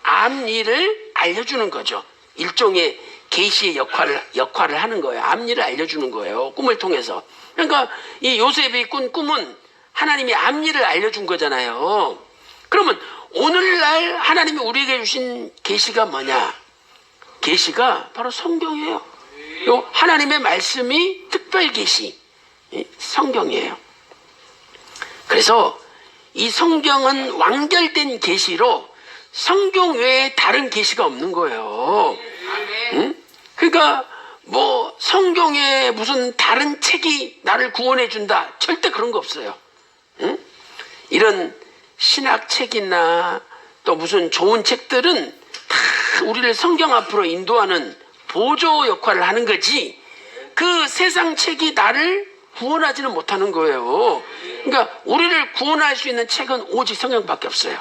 앞일을 알려주는 거죠. 일종의 계시의 역할을 하는 거예요. 앞일을 알려주는 거예요. 꿈을 통해서. 그러니까 이 요셉이 꾼 꿈은 하나님이 앞일을 알려준 거잖아요. 그러면 오늘날 하나님이 우리에게 주신 계시가 뭐냐? 계시가 바로 성경이에요. 요 하나님의 말씀이 특별 계시, 성경이에요. 그래서 이 성경은 완결된 계시로 성경 외에 다른 계시가 없는 거예요. 그러니까 뭐 성경에 무슨 다른 책이 나를 구원해 준다 절대 그런 거 없어요. 이런 신학책이나 또 무슨 좋은 책들은 다 우리를 성경 앞으로 인도하는 보조 역할을 하는 거지 그 세상 책이 나를 구원하지는 못하는 거예요. 그러니까 우리를 구원할 수 있는 책은 오직 성경밖에 없어요.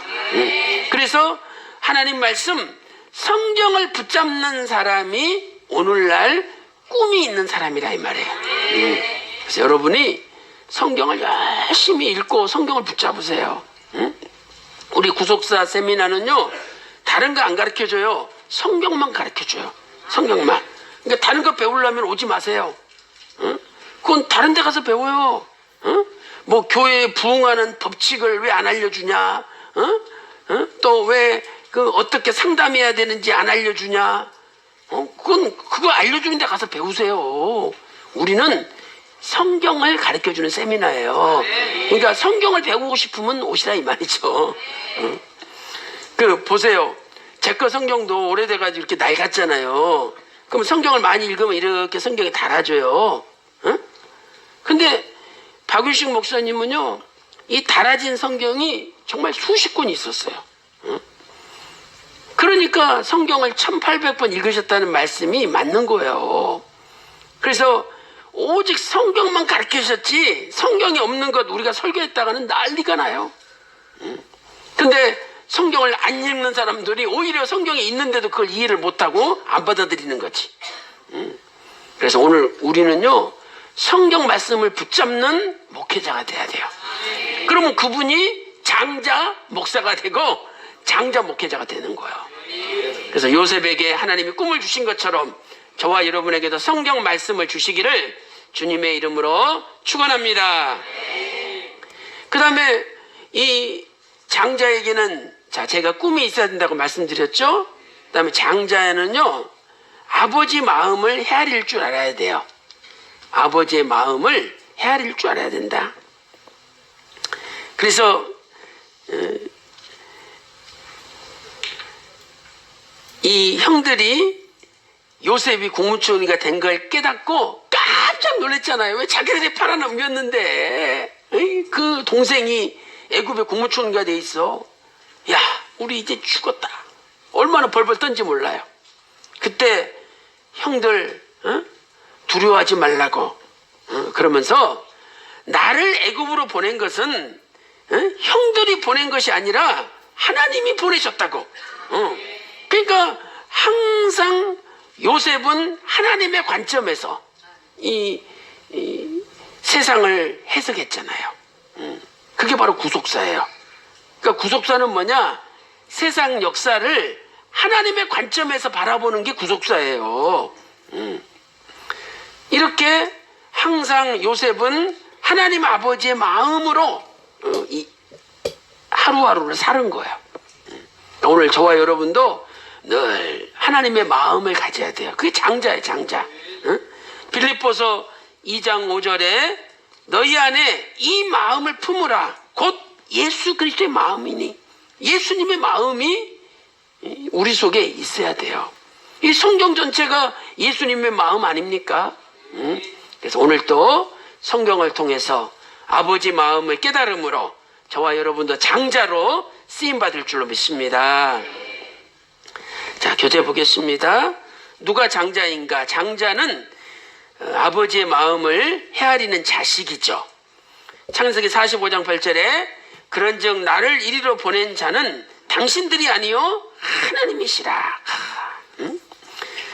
그래서 하나님 말씀 성경을 붙잡는 사람이 오늘날 꿈이 있는 사람이라 이 말이에요. 그래서 여러분이 성경을 열심히 읽고 성경을 붙잡으세요. 우리 구속사 세미나는요 다른 거 안 가르쳐줘요. 성경만 가르쳐줘요. 성경만. 그러니까 다른 거 배우려면 오지 마세요. 그건 다른 데 가서 배워요. 뭐 교회에 부응하는 법칙을 왜 안 알려주냐? 또 왜 그 어떻게 상담해야 되는지 안 알려주냐? 그거 알려주는 데 가서 배우세요. 우리는 성경을 가르쳐주는 세미나예요. 그러니까 성경을 배우고 싶으면 오시라 이 말이죠. 그 보세요. 제 거 성경도 오래돼가지고 이렇게 낡았잖아요. 그럼 성경을 많이 읽으면 이렇게 성경이 달아져요. 근데 박유식 목사님은요, 이 달아진 성경이 정말 수십 권이 있었어요. 그러니까 성경을 1800번 읽으셨다는 말씀이 맞는 거예요. 그래서 오직 성경만 가르치셨지 성경이 없는 것 우리가 설교했다가는 난리가 나요. 근데 성경을 안 읽는 사람들이 오히려 성경에 있는데도 그걸 이해를 못하고 안 받아들이는 거지. 그래서 오늘 우리는요, 성경 말씀을 붙잡는 목회자가 돼야 돼요. 그러면 그분이 장자 목사가 되고 장자 목회자가 되는 거예요. 그래서 요셉에게 하나님이 꿈을 주신 것처럼 저와 여러분에게도 성경 말씀을 주시기를 주님의 이름으로 축원합니다. 그 다음에 이 장자에게는, 자, 제가 꿈이 있어야 된다고 말씀드렸죠. 그 다음에 장자에는요, 아버지 마음을 헤아릴 줄 알아야 돼요. 아버지의 마음을 헤아릴 줄 알아야 된다. 그래서 이 형들이 요셉이 국무총리가 된 걸 깨닫고 깜짝 놀랐잖아요. 왜 자기들이 팔아넘겼는데 그 동생이 애굽의 국무총리가 돼 있어. 야, 우리 이제 죽었다. 얼마나 벌벌 떤지 몰라요. 그때 형들 두려워하지 말라고 그러면서 나를 애굽으로 보낸 것은 형들이 보낸 것이 아니라 하나님이 보내셨다고. 그러니까 항상 요셉은 하나님의 관점에서 이 세상을 해석했잖아요. 그게 바로 구속사예요. 그러니까 구속사는 뭐냐? 세상 역사를 하나님의 관점에서 바라보는 게 구속사예요. 이렇게 항상 요셉은 하나님 아버지의 마음으로 하루하루를 사는 거예요. 오늘 저와 여러분도 늘 하나님의 마음을 가져야 돼요. 그게 장자예요, 장자. 빌립보서 2장 5절에 너희 안에 이 마음을 품으라. 곧 예수 그리스도의 마음이니, 예수님의 마음이 우리 속에 있어야 돼요. 이 성경 전체가 예수님의 마음 아닙니까? 그래서 오늘 또 성경을 통해서 아버지 마음을 깨달음으로 저와 여러분도 장자로 쓰임받을 줄로 믿습니다. 자, 교재 보겠습니다. 누가 장자인가? 장자는 아버지의 마음을 헤아리는 자식이죠. 창세기 45장 8절에 그런즉 나를 이리로 보낸 자는 당신들이 아니요 하나님이시라.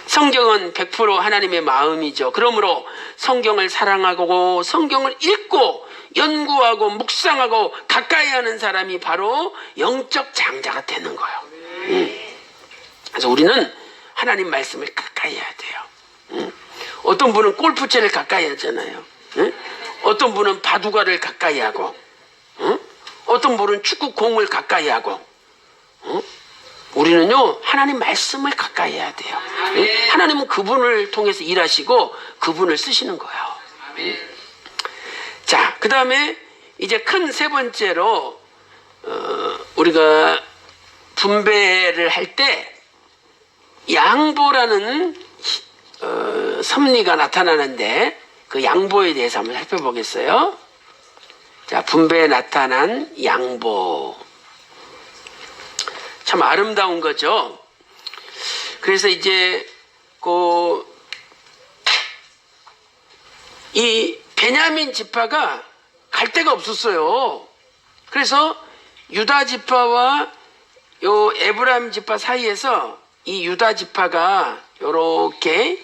성경은 100% 하나님의 마음이죠. 그러므로 성경을 사랑하고 성경을 읽고 연구하고 묵상하고 가까이 하는 사람이 바로 영적 장자가 되는 거예요. 그래서 우리는 하나님 말씀을 가까이 해야 돼요. 어떤 분은 골프채를 가까이 하잖아요. 어떤 분은 바둑알을 가까이 하고, 어떤 분은 축구공을 가까이 하고, 우리는요 하나님 말씀을 가까이 해야 돼요. 하나님은 그분을 통해서 일하시고 그분을 쓰시는 거예요. 자, 그 다음에 이제 큰 세 번째로 우리가 분배를 할 때 양보라는 섭리가 나타나는데 그 양보에 대해서 한번 살펴보겠어요. 자, 분배에 나타난 양보. 참 아름다운 거죠. 그래서 이제 이 베냐민 지파가 갈 데가 없었어요. 그래서 유다 지파와 요 에브라임 지파 사이에서 이 유다 지파가 요렇게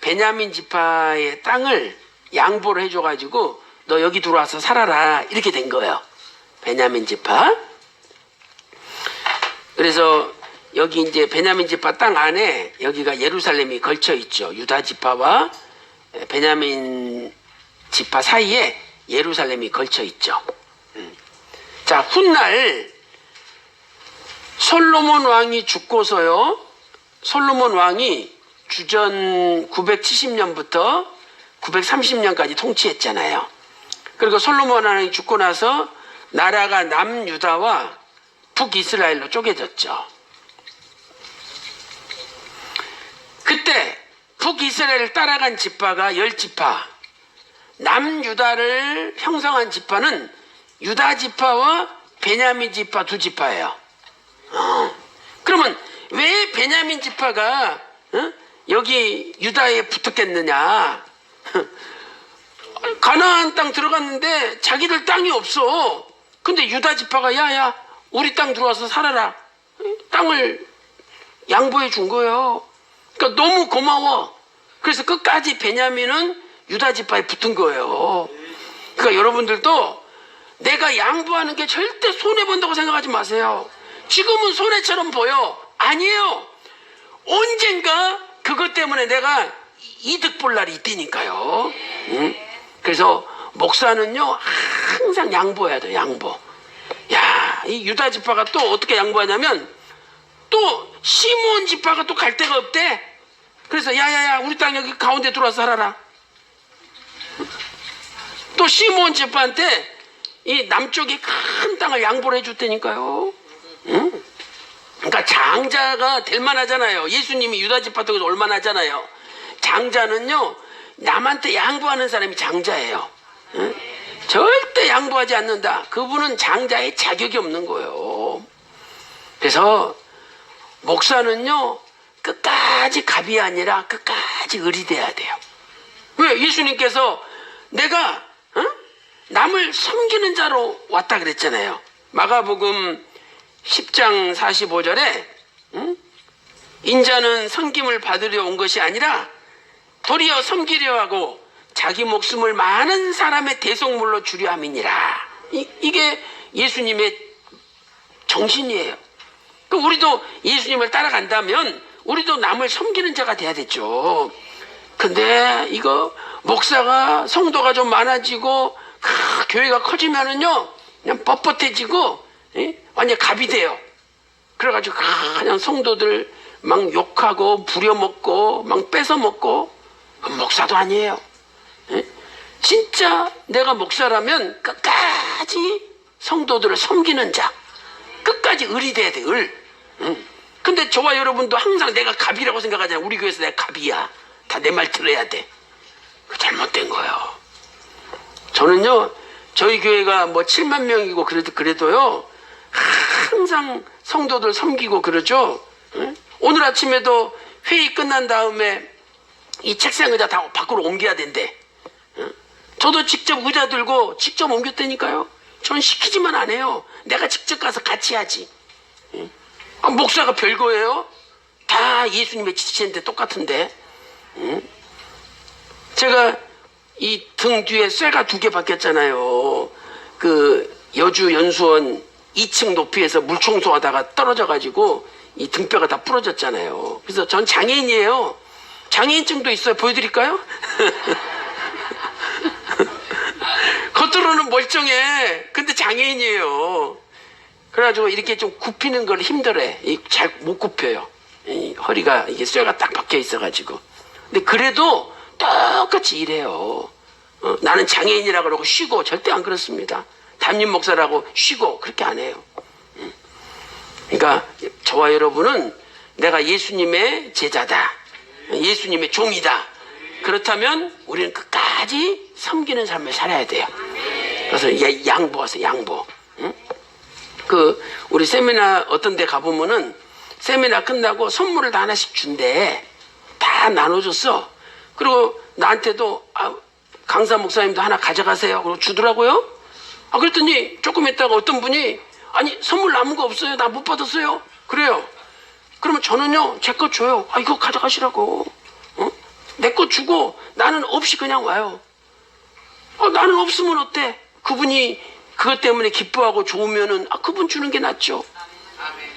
베냐민 지파의 땅을 양보를 해줘가지고 너 여기 들어와서 살아라 이렇게 된 거예요. 베냐민 지파. 그래서 여기 이제 베냐민 지파 땅 안에 여기가 예루살렘이 걸쳐 있죠. 유다 지파와 베냐민 지파 사이에 예루살렘이 걸쳐 있죠. 자, 훗날 솔로몬 왕이 죽고서요. 솔로몬 왕이 주전 970년부터 930년까지 통치했잖아요. 그리고 솔로몬 왕이 죽고 나서 나라가 남유다와 북이스라엘로 쪼개졌죠. 그때 북이스라엘을 따라간 지파가 10지파, 남유다를 형성한 지파는 유다 지파와 베냐민 지파 2지파예요. 그러면 왜 베냐민 지파가 여기 유다에 붙었겠느냐? 가나안 땅 들어갔는데 자기들 땅이 없어. 근데 유다 지파가 야야 우리 땅 들어와서 살아라. 땅을 양보해 준 거예요. 그러니까 너무 고마워. 그래서 끝까지 베냐민은 유다 지파에 붙은 거예요. 그러니까 여러분들도 내가 양보하는 게 절대 손해본다고 생각하지 마세요. 지금은 손해처럼 보여. 아니에요. 언젠가 그것 때문에 내가 이득 볼 날이 있다니까요. 그래서 목사는요 항상 양보해야 돼요. 양보. 야, 이 유다 지파가 또 어떻게 양보하냐면 또 시므온 지파가 또 갈 데가 없대. 그래서 야야야 우리 땅 여기 가운데 들어와서 살아라. 또 시므온 지파한테 이 남쪽에 큰 땅을 양보를 해줬다니까요. 응? 그러니까 장자가 될 만하잖아요. 예수님이 유다 지파 쪽에서 올만하잖아요. 장자는요 남한테 양보하는 사람이 장자예요. 응? 절대 양보하지 않는다. 그분은 장자의 자격이 없는 거예요. 그래서 목사는요 끝까지 갑이 아니라 끝까지 을이 돼야 돼요. 왜? 예수님께서 내가 남을 섬기는 자로 왔다 그랬잖아요. 마가복음 10장 45절에 인자는 섬김을 받으려 온 것이 아니라 도리어 섬기려 하고 자기 목숨을 많은 사람의 대속물로 주려 함이니라. 이게 예수님의 정신이에요. 그럼 우리도 예수님을 따라간다면 우리도 남을 섬기는 자가 돼야 되죠. 근데 이거 목사가 성도가 좀 많아지고 교회가 커지면은요 그냥 뻣뻣해지고 완전 갑이 돼요. 그래가지고 그냥 성도들 막 욕하고 부려먹고 막 뺏어먹고 목사도 아니에요. 진짜 내가 목사라면 끝까지 성도들을 섬기는 자, 끝까지 을이 돼야 돼. 을. 근데 저와 여러분도 항상 내가 갑이라고 생각하잖아요. 우리 교회에서 내가 갑이야. 다 내 말 들어야 돼. 잘못된 거예요. 저는요 저희 교회가 뭐 7만 명이고 그래도요 항상 성도들 섬기고 그러죠. 오늘 아침에도 회의 끝난 다음에 이 책상 의자 다 밖으로 옮겨야 된대. 저도 직접 의자 들고 직접 옮겼다니까요. 전 시키지만 안 해요. 내가 직접 가서 같이 하지. 목사가 별거예요. 다 예수님의 지시인데 똑같은데. 제가 이 등 뒤에 쇠가 2개 박혔잖아요. 그 여주 연수원 2층 높이에서 물 청소하다가 떨어져가지고 이 등뼈가 다 부러졌잖아요. 그래서 전 장애인이에요. 장애인증도 있어요. 보여드릴까요? 겉으로는 멀쩡해. 근데 장애인이에요. 그래가지고 이렇게 좀 굽히는 걸 힘들어해. 잘 못 굽혀요. 이 허리가 이게 쇠가 딱 박혀 있어가지고. 근데 그래도 똑같이 일해요. 나는 장애인이라 그러고 쉬고 절대 안 그렇습니다. 담임 목사라고 쉬고 그렇게 안 해요. 그러니까 저와 여러분은 내가 예수님의 제자다. 예수님의 종이다. 그렇다면 우리는 끝까지 섬기는 삶을 살아야 돼요. 그래서 양보하세요. 양보. 우리 세미나 어떤 데 가보면은 세미나 끝나고 선물을 다 하나씩 준대. 다 나눠줬어. 그리고 나한테도 강사 목사님도 하나 가져가세요. 그러고 주더라고요. 그랬더니 조금 있다가 어떤 분이 아니 선물 남은 거 없어요. 나 못 받았어요. 그래요. 그러면 저는요 제 거 줘요. 이거 가져가시라고. 내 거 주고 나는 없이 그냥 와요. 나는 없으면 어때? 그분이 그것 때문에 기뻐하고 좋으면은 그분 주는 게 낫죠.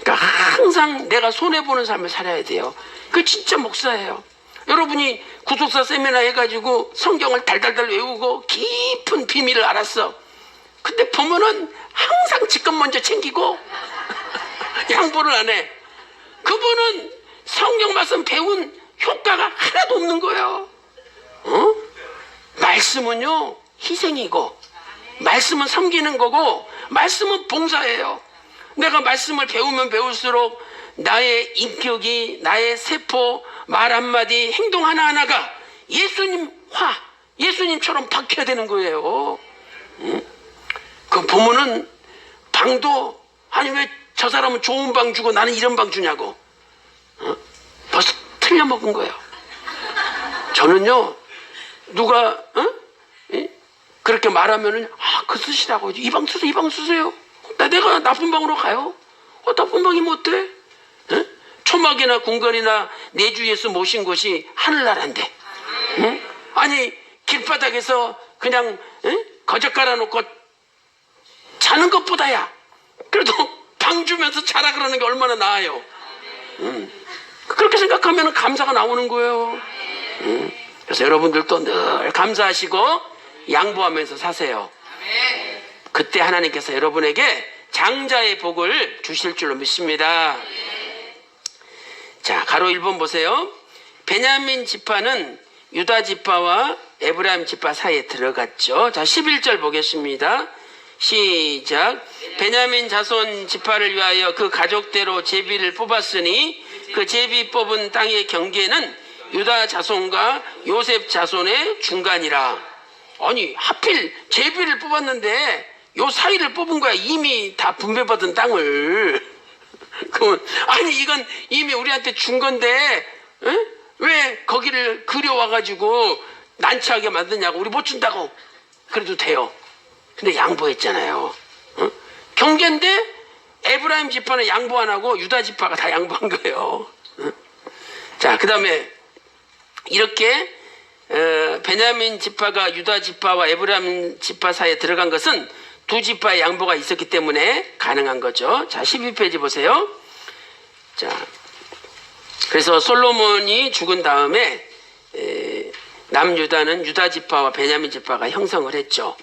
그러니까 항상 내가 손해보는 삶을 살아야 돼요. 그게 진짜 목사예요. 여러분이 구속사 세미나 해가지고 성경을 달달달 외우고 깊은 비밀을 알았어. 근데 보면은 항상 지금 먼저 챙기고 양보를 안 해. 그분은 성경 말씀 배운 효과가 하나도 없는 거예요. 말씀은요 희생이고 말씀은 섬기는 거고 말씀은 봉사예요. 내가 말씀을 배우면 배울수록 나의 인격이, 나의 세포, 말 한마디, 행동 하나하나가 예수님처럼 바뀌어야 되는 거예요. 그 보면은 방도 아니 왜 저 사람은 좋은 방 주고 나는 이런 방 주냐고. 벌써 틀려먹은 거예요. 저는요 누가 그렇게 말하면은 그 쓰시라고 이 방 쓰세요. 이 방 쓰세요. 내가 다 나쁜 방으로 가요. 나쁜 방이면 어때? 에? 초막이나 궁궐이나 내주 예수 모신 곳이 하늘나라인데, 응? 아니 길바닥에서 그냥 거적 깔아놓고 자는 것보다야 그래도 방 주면서 자라 그러는 게 얼마나 나아요. 그렇게 생각하면 감사가 나오는 거예요. 그래서 여러분들도 늘 감사하시고 양보하면서 사세요. 그때 하나님께서 여러분에게 장자의 복을 주실 줄로 믿습니다. 자, 가로 1번 보세요. 베냐민 지파는 유다 지파와 에브라임 지파 사이에 들어갔죠. 자, 11절 보겠습니다. 시작. 베냐민 자손 지파를 위하여 그 가족대로 제비를 뽑았으니 그 제비 뽑은 땅의 경계는 유다 자손과 요셉 자손의 중간이라. 아니 하필 제비를 뽑았는데 요 사이를 뽑은 거야. 이미 다 분배받은 땅을. 그러면 아니 이건 이미 우리한테 준 건데 왜 거기를 그려와가지고 난처하게 만드냐고. 우리 못 준다고. 그래도 돼요. 근데 양보했잖아요. 경계인데 에브라임 지파는 양보 안 하고 유다 지파가 다 양보한 거예요. 자, 그 다음에 이렇게 베냐민 지파가 유다 지파와 에브라임 지파 사이에 들어간 것은 두 지파의 양보가 있었기 때문에 가능한 거죠. 자, 12페이지 보세요. 자, 그래서 솔로몬이 죽은 다음에 남유다는 유다 지파와 베냐민 지파가 형성을 했죠.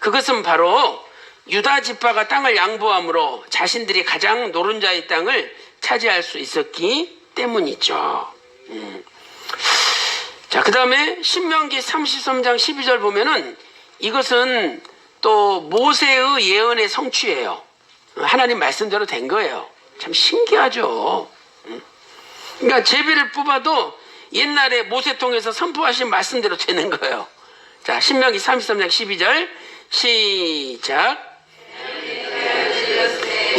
그것은 바로 유다 지파가 땅을 양보함으로 자신들이 가장 노른자의 땅을 차지할 수 있었기 때문이죠. 자, 그 다음에 신명기 33장 12절 보면은 이것은 또 모세의 예언의 성취예요. 하나님 말씀대로 된 거예요. 참 신기하죠. 그러니까 제비를 뽑아도 옛날에 모세 통해서 선포하신 말씀대로 되는 거예요. 자, 신명기 33장 12절 시작.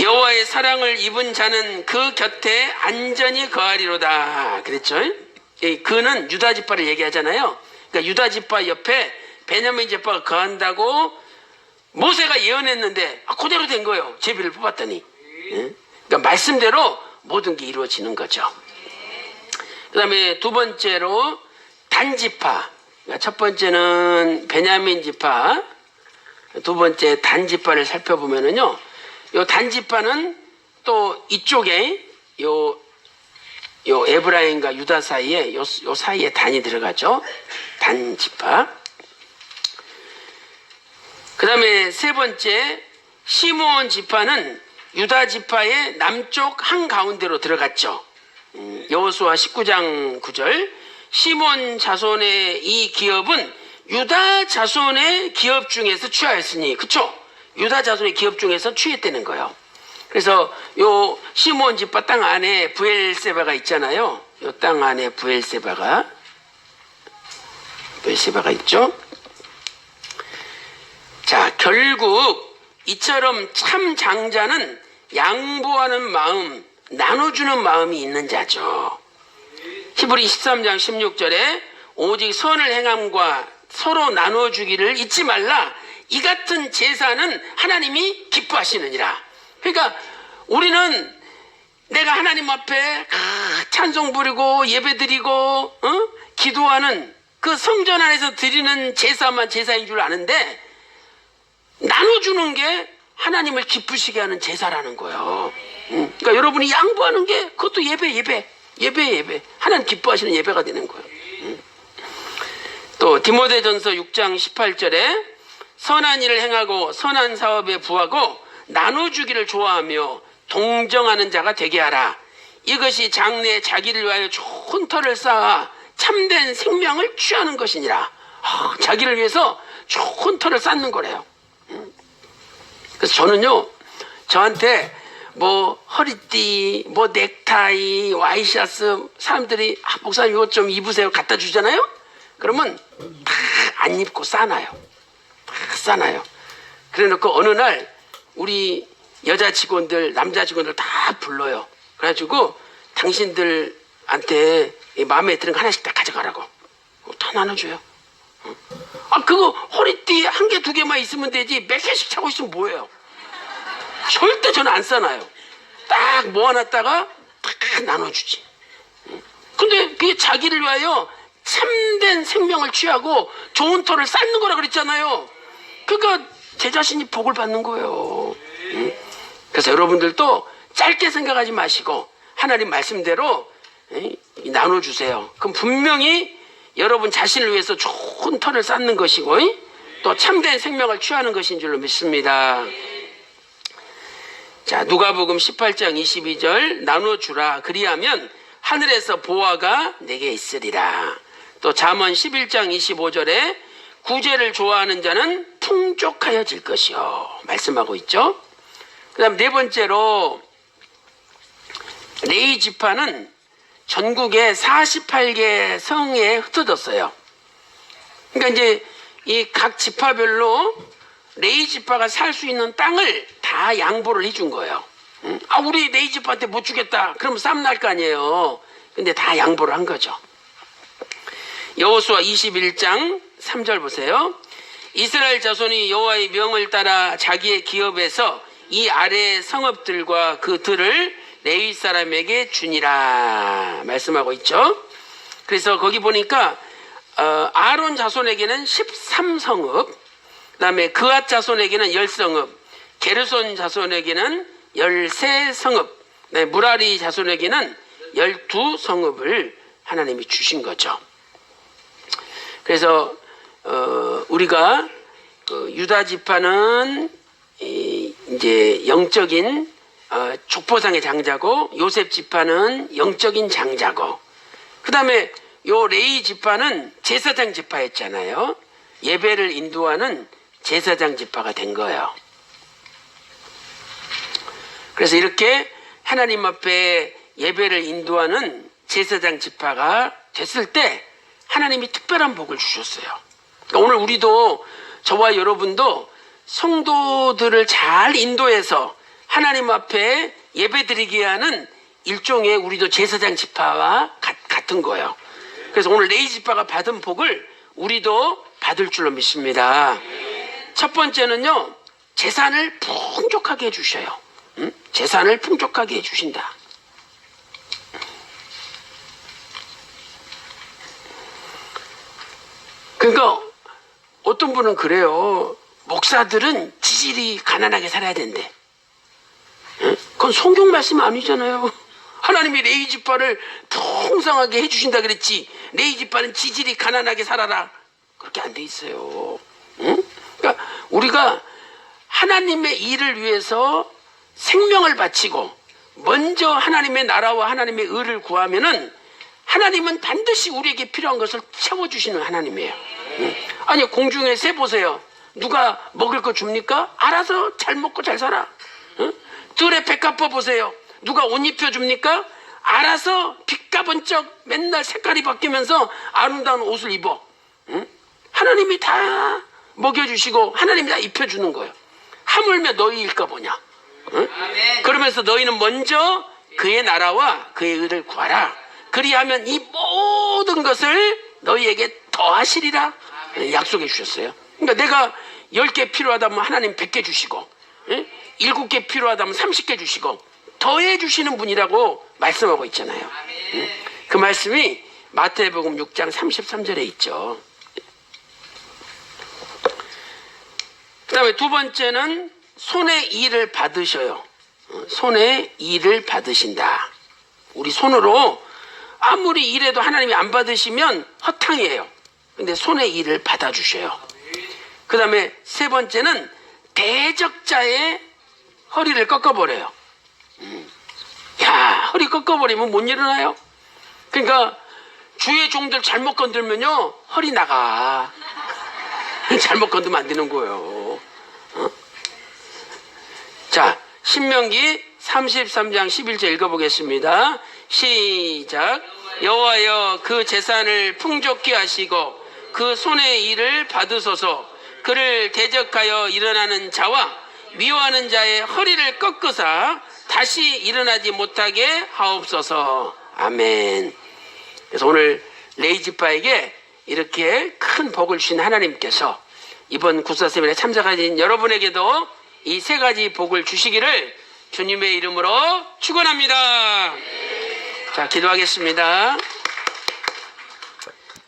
여호와의 사랑을 입은 자는 그 곁에 안전히 거하리로다. 그랬죠? 그는 유다 지파를 얘기하잖아요. 그러니까 유다 지파 옆에 베냐민 지파가 거한다고 모세가 예언했는데 그대로 된 거예요. 제비를 뽑았더니. 그러니까 말씀대로 모든 게 이루어지는 거죠. 그 다음에 두 번째로 단지파. 그러니까 첫 번째는 베냐민 지파, 두 번째 단지파를 살펴보면은요, 요 단지파는 또 이쪽에 요 에브라임과 유다 사이에 요 사이에 단이 들어가죠. 단지파. 그 다음에 세 번째 시므온 지파는 유다 지파의 남쪽 한가운데로 들어갔죠. 여호수아 19장 9절. 시므온 자손의 이 기업은 유다 자손의 기업 중에서 취하였으니, 그쵸? 유다 자손의 기업 중에서 취했다는 거예요. 그래서 요 시므온 지파 땅 안에 브엘세바가 있잖아요. 요 땅 안에 브엘세바가 있죠. 자, 결국 이처럼 참 장자는 양보하는 마음, 나눠주는 마음이 있는 자죠. 히브리 13장 16절에 오직 선을 행함과 서로 나눠주기를 잊지 말라. 이 같은 제사는 하나님이 기뻐하시느니라. 그러니까 우리는 내가 하나님 앞에 찬송 부리고 예배 드리고 기도하는 그 성전 안에서 드리는 제사만 제사인 줄 아는데 나눠주는 게 하나님을 기쁘시게 하는 제사라는 거예요. 그러니까 여러분이 양보하는 게 그것도 예배. 하나님 기뻐하시는 예배가 되는 거예요. 또 디모데전서 6장 18절에 선한 일을 행하고 선한 사업에 부하고 나눠주기를 좋아하며 동정하는 자가 되게 하라. 이것이 장래에 자기를 위하여 좋은 터를 쌓아 참된 생명을 취하는 것이니라. 자기를 위해서 좋은 터를 쌓는 거래요. 그래서 저는요, 저한테 뭐 허리띠, 뭐 넥타이, 와이셔츠 사람들이 목사님 이것 좀 입으세요 갖다 주잖아요. 그러면 다 안 입고 싸놔요. 다 싸놔요. 그래놓고 어느 날 우리 여자 직원들, 남자 직원들 다 불러요. 그래가지고 당신들한테 마음에 드는 거 하나씩 다 가져가라고. 다 나눠줘요. 그거 허리띠 한 개, 두 개만 있으면 되지 몇 개씩 차고 있으면 뭐예요? 절대 저는 안 싸놔요. 딱 모아놨다가 딱 나눠주지. 근데 그게 자기를 위하여 참된 생명을 취하고 좋은 터를 쌓는 거라 그랬잖아요. 그러니까 제 자신이 복을 받는 거예요. 그래서 여러분들도 짧게 생각하지 마시고 하나님 말씀대로 나눠주세요. 그럼 분명히 여러분 자신을 위해서 좋은 터를 쌓는 것이고 또 참된 생명을 취하는 것인 줄로 믿습니다. 자, 누가복음 18장 22절 나눠주라 그리하면 하늘에서 보화가 내게 있으리라. 또 잠언 11장 25절에 구제를 좋아하는 자는 풍족하여질 것이요 말씀하고 있죠. 그 다음 네 번째로 레위 지파는 전국에 48개 성에 흩어졌어요. 그러니까 이제 이 각 지파별로 레위 지파가 살 수 있는 땅을 다 양보를 해준 거예요. 아, 우리 레위 지파한테 못 주겠다. 그럼 싸움 날 거 아니에요. 근데 다 양보를 한 거죠. 여호수아 21장 3절 보세요. 이스라엘 자손이 여호와의 명을 따라 자기의 기업에서 이 아래의 성읍들과 그 들을 레위 사람에게 주니라 말씀하고 있죠. 그래서 거기 보니까 아론 자손에게는 13성읍, 그 다음에 그앗 자손에게는 10성읍, 게르손 자손에게는 13성읍, 무라리 자손에게는 12성읍을 하나님이 주신 거죠. 그래서 우리가 유다 지파는 이제 영적인 족보상의 장자고 요셉 지파는 영적인 장자고 그 다음에 요 레위 지파는 제사장 지파였잖아요. 예배를 인도하는 제사장 지파가 된 거예요. 그래서 이렇게 하나님 앞에 예배를 인도하는 제사장 지파가 됐을 때 하나님이 특별한 복을 주셨어요. 그러니까 오늘 우리도 저와 여러분도 성도들을 잘 인도해서 하나님 앞에 예배드리게 하는 일종의 우리도 제사장 지파와 같은 거예요. 그래서 오늘 레위 지파가 받은 복을 우리도 받을 줄로 믿습니다. 첫 번째는요, 재산을 풍족하게 해주셔요. 재산을 풍족하게 해주신다. 그러니까 어떤 분은 그래요. 목사들은 지질이 가난하게 살아야 된대. 그건 성경 말씀 아니잖아요. 하나님이 레위 지파를 풍성하게 해주신다 그랬지. 레위 지파는 지질이 가난하게 살아라. 그렇게 안 돼 있어요. 그러니까 우리가 하나님의 일을 위해서 생명을 바치고 먼저 하나님의 나라와 하나님의 의를 구하면은 하나님은 반드시 우리에게 필요한 것을 채워주시는 하나님이에요. 아니 공중에 새 보세요. 누가 먹을 거 줍니까? 알아서 잘 먹고 잘 살아. 들의 백합화 보세요. 누가 옷 입혀줍니까? 알아서 빛가번쩍 맨날 색깔이 바뀌면서 아름다운 옷을 입어. 하나님이 다 먹여주시고 하나님이 다 입혀주는 거예요. 하물며 너희 일까 보냐. 그러면서 너희는 먼저 그의 나라와 그의 의를 구하라. 그리하면 이 모든 것을 너희에게 더하시리라 약속해 주셨어요. 그러니까 내가 10개 필요하다면 하나님 100개 주시고 7개 필요하다면 30개 주시고 더해 주시는 분이라고 말씀하고 있잖아요. 그 말씀이 마태복음 6장 33절에 있죠. 그 다음에 두 번째는 손의 일을 받으셔요. 손의 일을 받으신다. 우리 손으로 아무리 일해도 하나님이 안 받으시면 허탕이에요. 근데 손의 일을 받아주셔요. 그 다음에 세 번째는 대적자의 허리를 꺾어버려요. 야, 허리 꺾어버리면 못 일어나요. 그러니까 주의 종들 잘못 건들면요 허리 나가. 잘못 건들면 안 되는 거예요. 자, 신명기 33장 11절 읽어보겠습니다. 시작. 여호와여 그 재산을 풍족히 하시고 그 손의 일을 받으소서. 그를 대적하여 일어나는 자와 미워하는 자의 허리를 꺾으사 다시 일어나지 못하게 하옵소서. 아멘. 그래서 오늘 레위 지파에게 이렇게 큰 복을 주신 하나님께서 이번 구사세미나에 참석하신 여러분에게도 이 세 가지 복을 주시기를 주님의 이름으로 축원합니다. 자, 기도하겠습니다.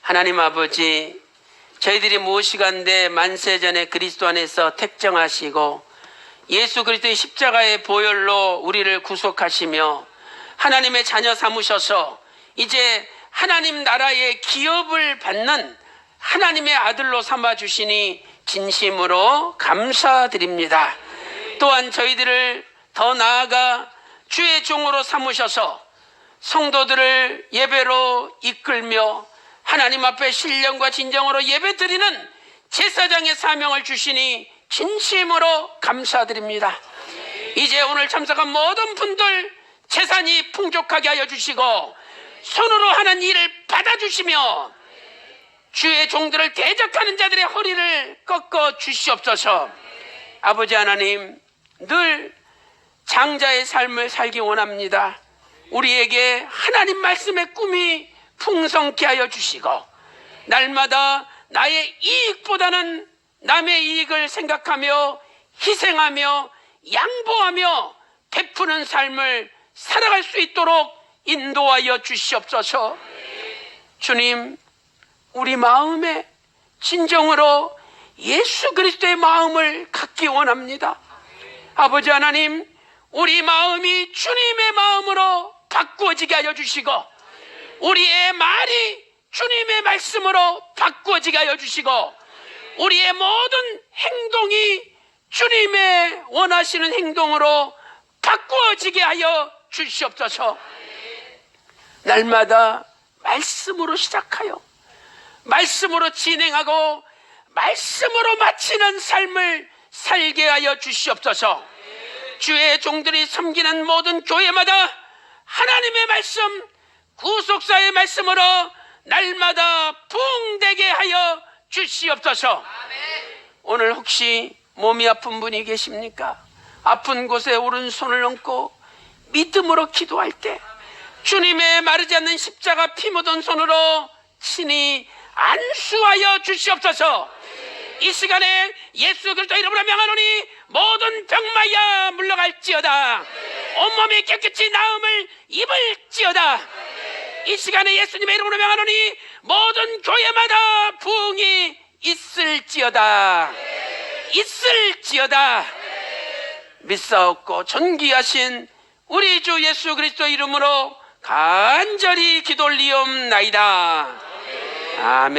하나님 아버지, 저희들이 무엇이간데 만세전에 그리스도 안에서 택정하시고 예수 그리스도의 십자가의 보혈로 우리를 구속하시며 하나님의 자녀 삼으셔서 이제 하나님 나라의 기업을 받는 하나님의 아들로 삼아주시니 진심으로 감사드립니다. 또한 저희들을 더 나아가 주의 종으로 삼으셔서 성도들을 예배로 이끌며 하나님 앞에 신령과 진정으로 예배드리는 제사장의 사명을 주시니 진심으로 감사드립니다. 이제 오늘 참석한 모든 분들 재산이 풍족하게 하여 주시고 손으로 하는 일을 받아주시며 주의 종들을 대적하는 자들의 허리를 꺾어 주시옵소서. 아버지 하나님, 늘 장자의 삶을 살기 원합니다. 우리에게 하나님 말씀의 꿈이 풍성케 하여 주시고 날마다 나의 이익보다는 남의 이익을 생각하며 희생하며 양보하며 베푸는 삶을 살아갈 수 있도록 인도하여 주시옵소서. 주님, 우리 마음에 진정으로 예수 그리스도의 마음을 갖기 원합니다. 아버지 하나님, 우리 마음이 주님의 마음으로 바꾸어지게 하여 주시고 우리의 말이 주님의 말씀으로 바꾸어지게 하여 주시고 우리의 모든 행동이 주님의 원하시는 행동으로 바꾸어지게 하여 주시옵소서. 날마다 말씀으로 시작하여 말씀으로 진행하고 말씀으로 마치는 삶을 살게 하여 주시옵소서. 주의 종들이 섬기는 모든 교회마다 하나님의 말씀, 구속사의 말씀으로 날마다 부흥되게 하여 주시옵소서. 오늘 혹시 몸이 아픈 분이 계십니까? 아픈 곳에 오른손을 얹고 믿음으로 기도할 때 주님의 마르지 않는 십자가 피 묻은 손으로 친히 안수하여 주시옵소서. 이 시간에 예수 그리스도 이름으로 명하노니 모든 병마야 물러갈지어다. 온몸이 깨끗이 나음을 입을지어다. 이 시간에 예수님의 이름으로 명하노니 모든 교회마다 부흥이 있을지어다. 있을지어다. 믿사옵고 존귀하신 우리 주 예수 그리스도 이름으로 간절히 기도 올리옵나이다. 아멘.